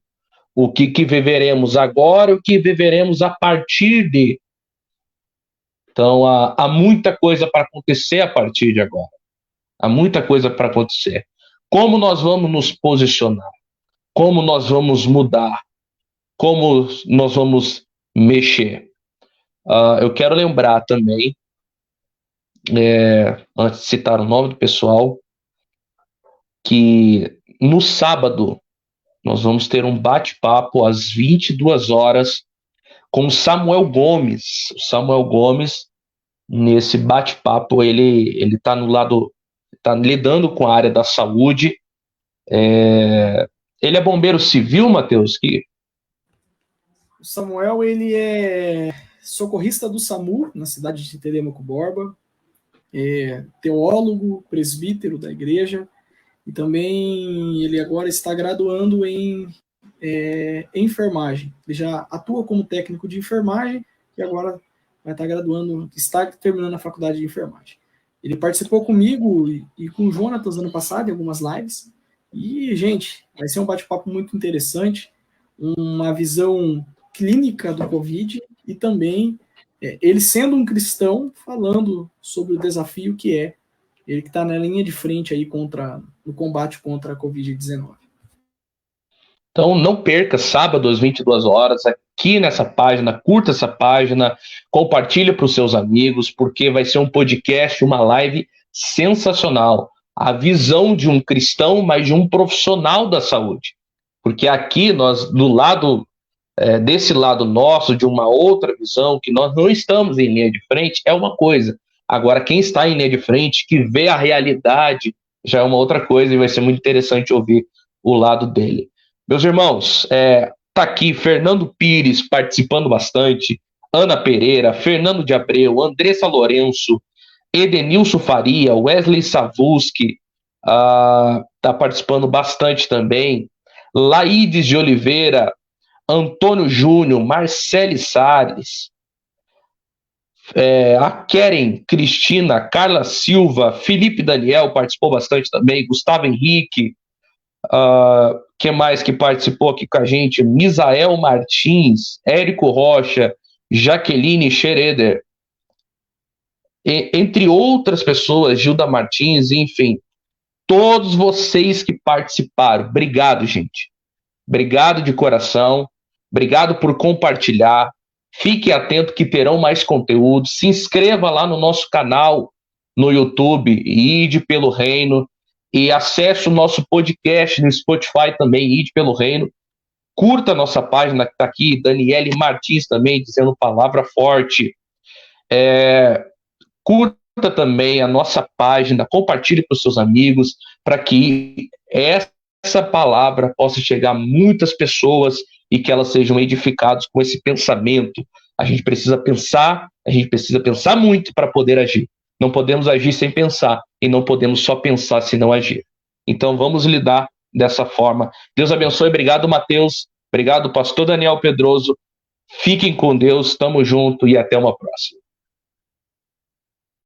O que viveremos agora, o que viveremos a partir de. Então, há muita coisa para acontecer a partir de agora. Há muita coisa para acontecer. Como nós vamos nos posicionar? Como nós vamos mudar? Como nós vamos mexer? Eu quero lembrar também, antes de citar o nome do pessoal, que no sábado nós vamos ter um bate-papo às 22 horas com o Samuel Gomes. O Samuel Gomes, nesse bate-papo, ele está no lado, está lidando com a área da saúde. Ele é bombeiro civil, Matheus? O Samuel, ele é socorrista do SAMU, na cidade de Telêmaco Borba, teólogo, presbítero da igreja, e também ele agora está graduando em enfermagem. Ele já atua como técnico de enfermagem e agora vai estar graduando, está terminando a faculdade de enfermagem. Ele participou comigo e com o Jonatas ano passado em algumas lives. E, gente, vai ser um bate-papo muito interessante, uma visão clínica do Covid e também ele sendo um cristão falando sobre o desafio que é ele que está na linha de frente aí no combate contra a Covid-19. Então não perca, sábado às 22 horas, aqui nessa página, curta essa página, compartilhe para os seus amigos, porque vai ser um podcast, uma live sensacional. A visão de um cristão, mas de um profissional da saúde. Porque aqui nós, desse lado nosso, de uma outra visão, que nós não estamos em linha de frente, é uma coisa. Agora, quem está em linha de frente, que vê a realidade, já é uma outra coisa e vai ser muito interessante ouvir o lado dele. Meus irmãos, tá aqui Fernando Pires participando bastante, Ana Pereira, Fernando de Abreu, Andressa Lourenço, Edenilson Faria, Wesley Savuski, tá participando bastante também, Laides de Oliveira, Antônio Júnior, Marcele Salles, a Keren Cristina, Carla Silva, Felipe Daniel participou bastante também, Gustavo Henrique, que mais que participou aqui com a gente? Misael Martins, Érico Rocha, Jaqueline Schroeder, entre outras pessoas, Gilda Martins, enfim, todos vocês que participaram, obrigado, gente. Obrigado de coração, obrigado por compartilhar. Fique atento que terão mais conteúdo. Se inscreva lá no nosso canal no YouTube, Ide pelo Reino, e acesse o nosso podcast no Spotify também, Ide pelo Reino. Curta a nossa página que está aqui, Daniele Martins também dizendo palavra forte. Curta também a nossa página, compartilhe para os seus amigos, para que essa palavra possa chegar a muitas pessoas e que elas sejam edificadas com esse pensamento. A gente precisa pensar muito para poder agir. Não podemos agir sem pensar, e não podemos só pensar se não agir. Então vamos lidar dessa forma. Deus abençoe, obrigado Matheus, obrigado pastor Daniel Pedroso, fiquem com Deus, tamo junto e até uma próxima.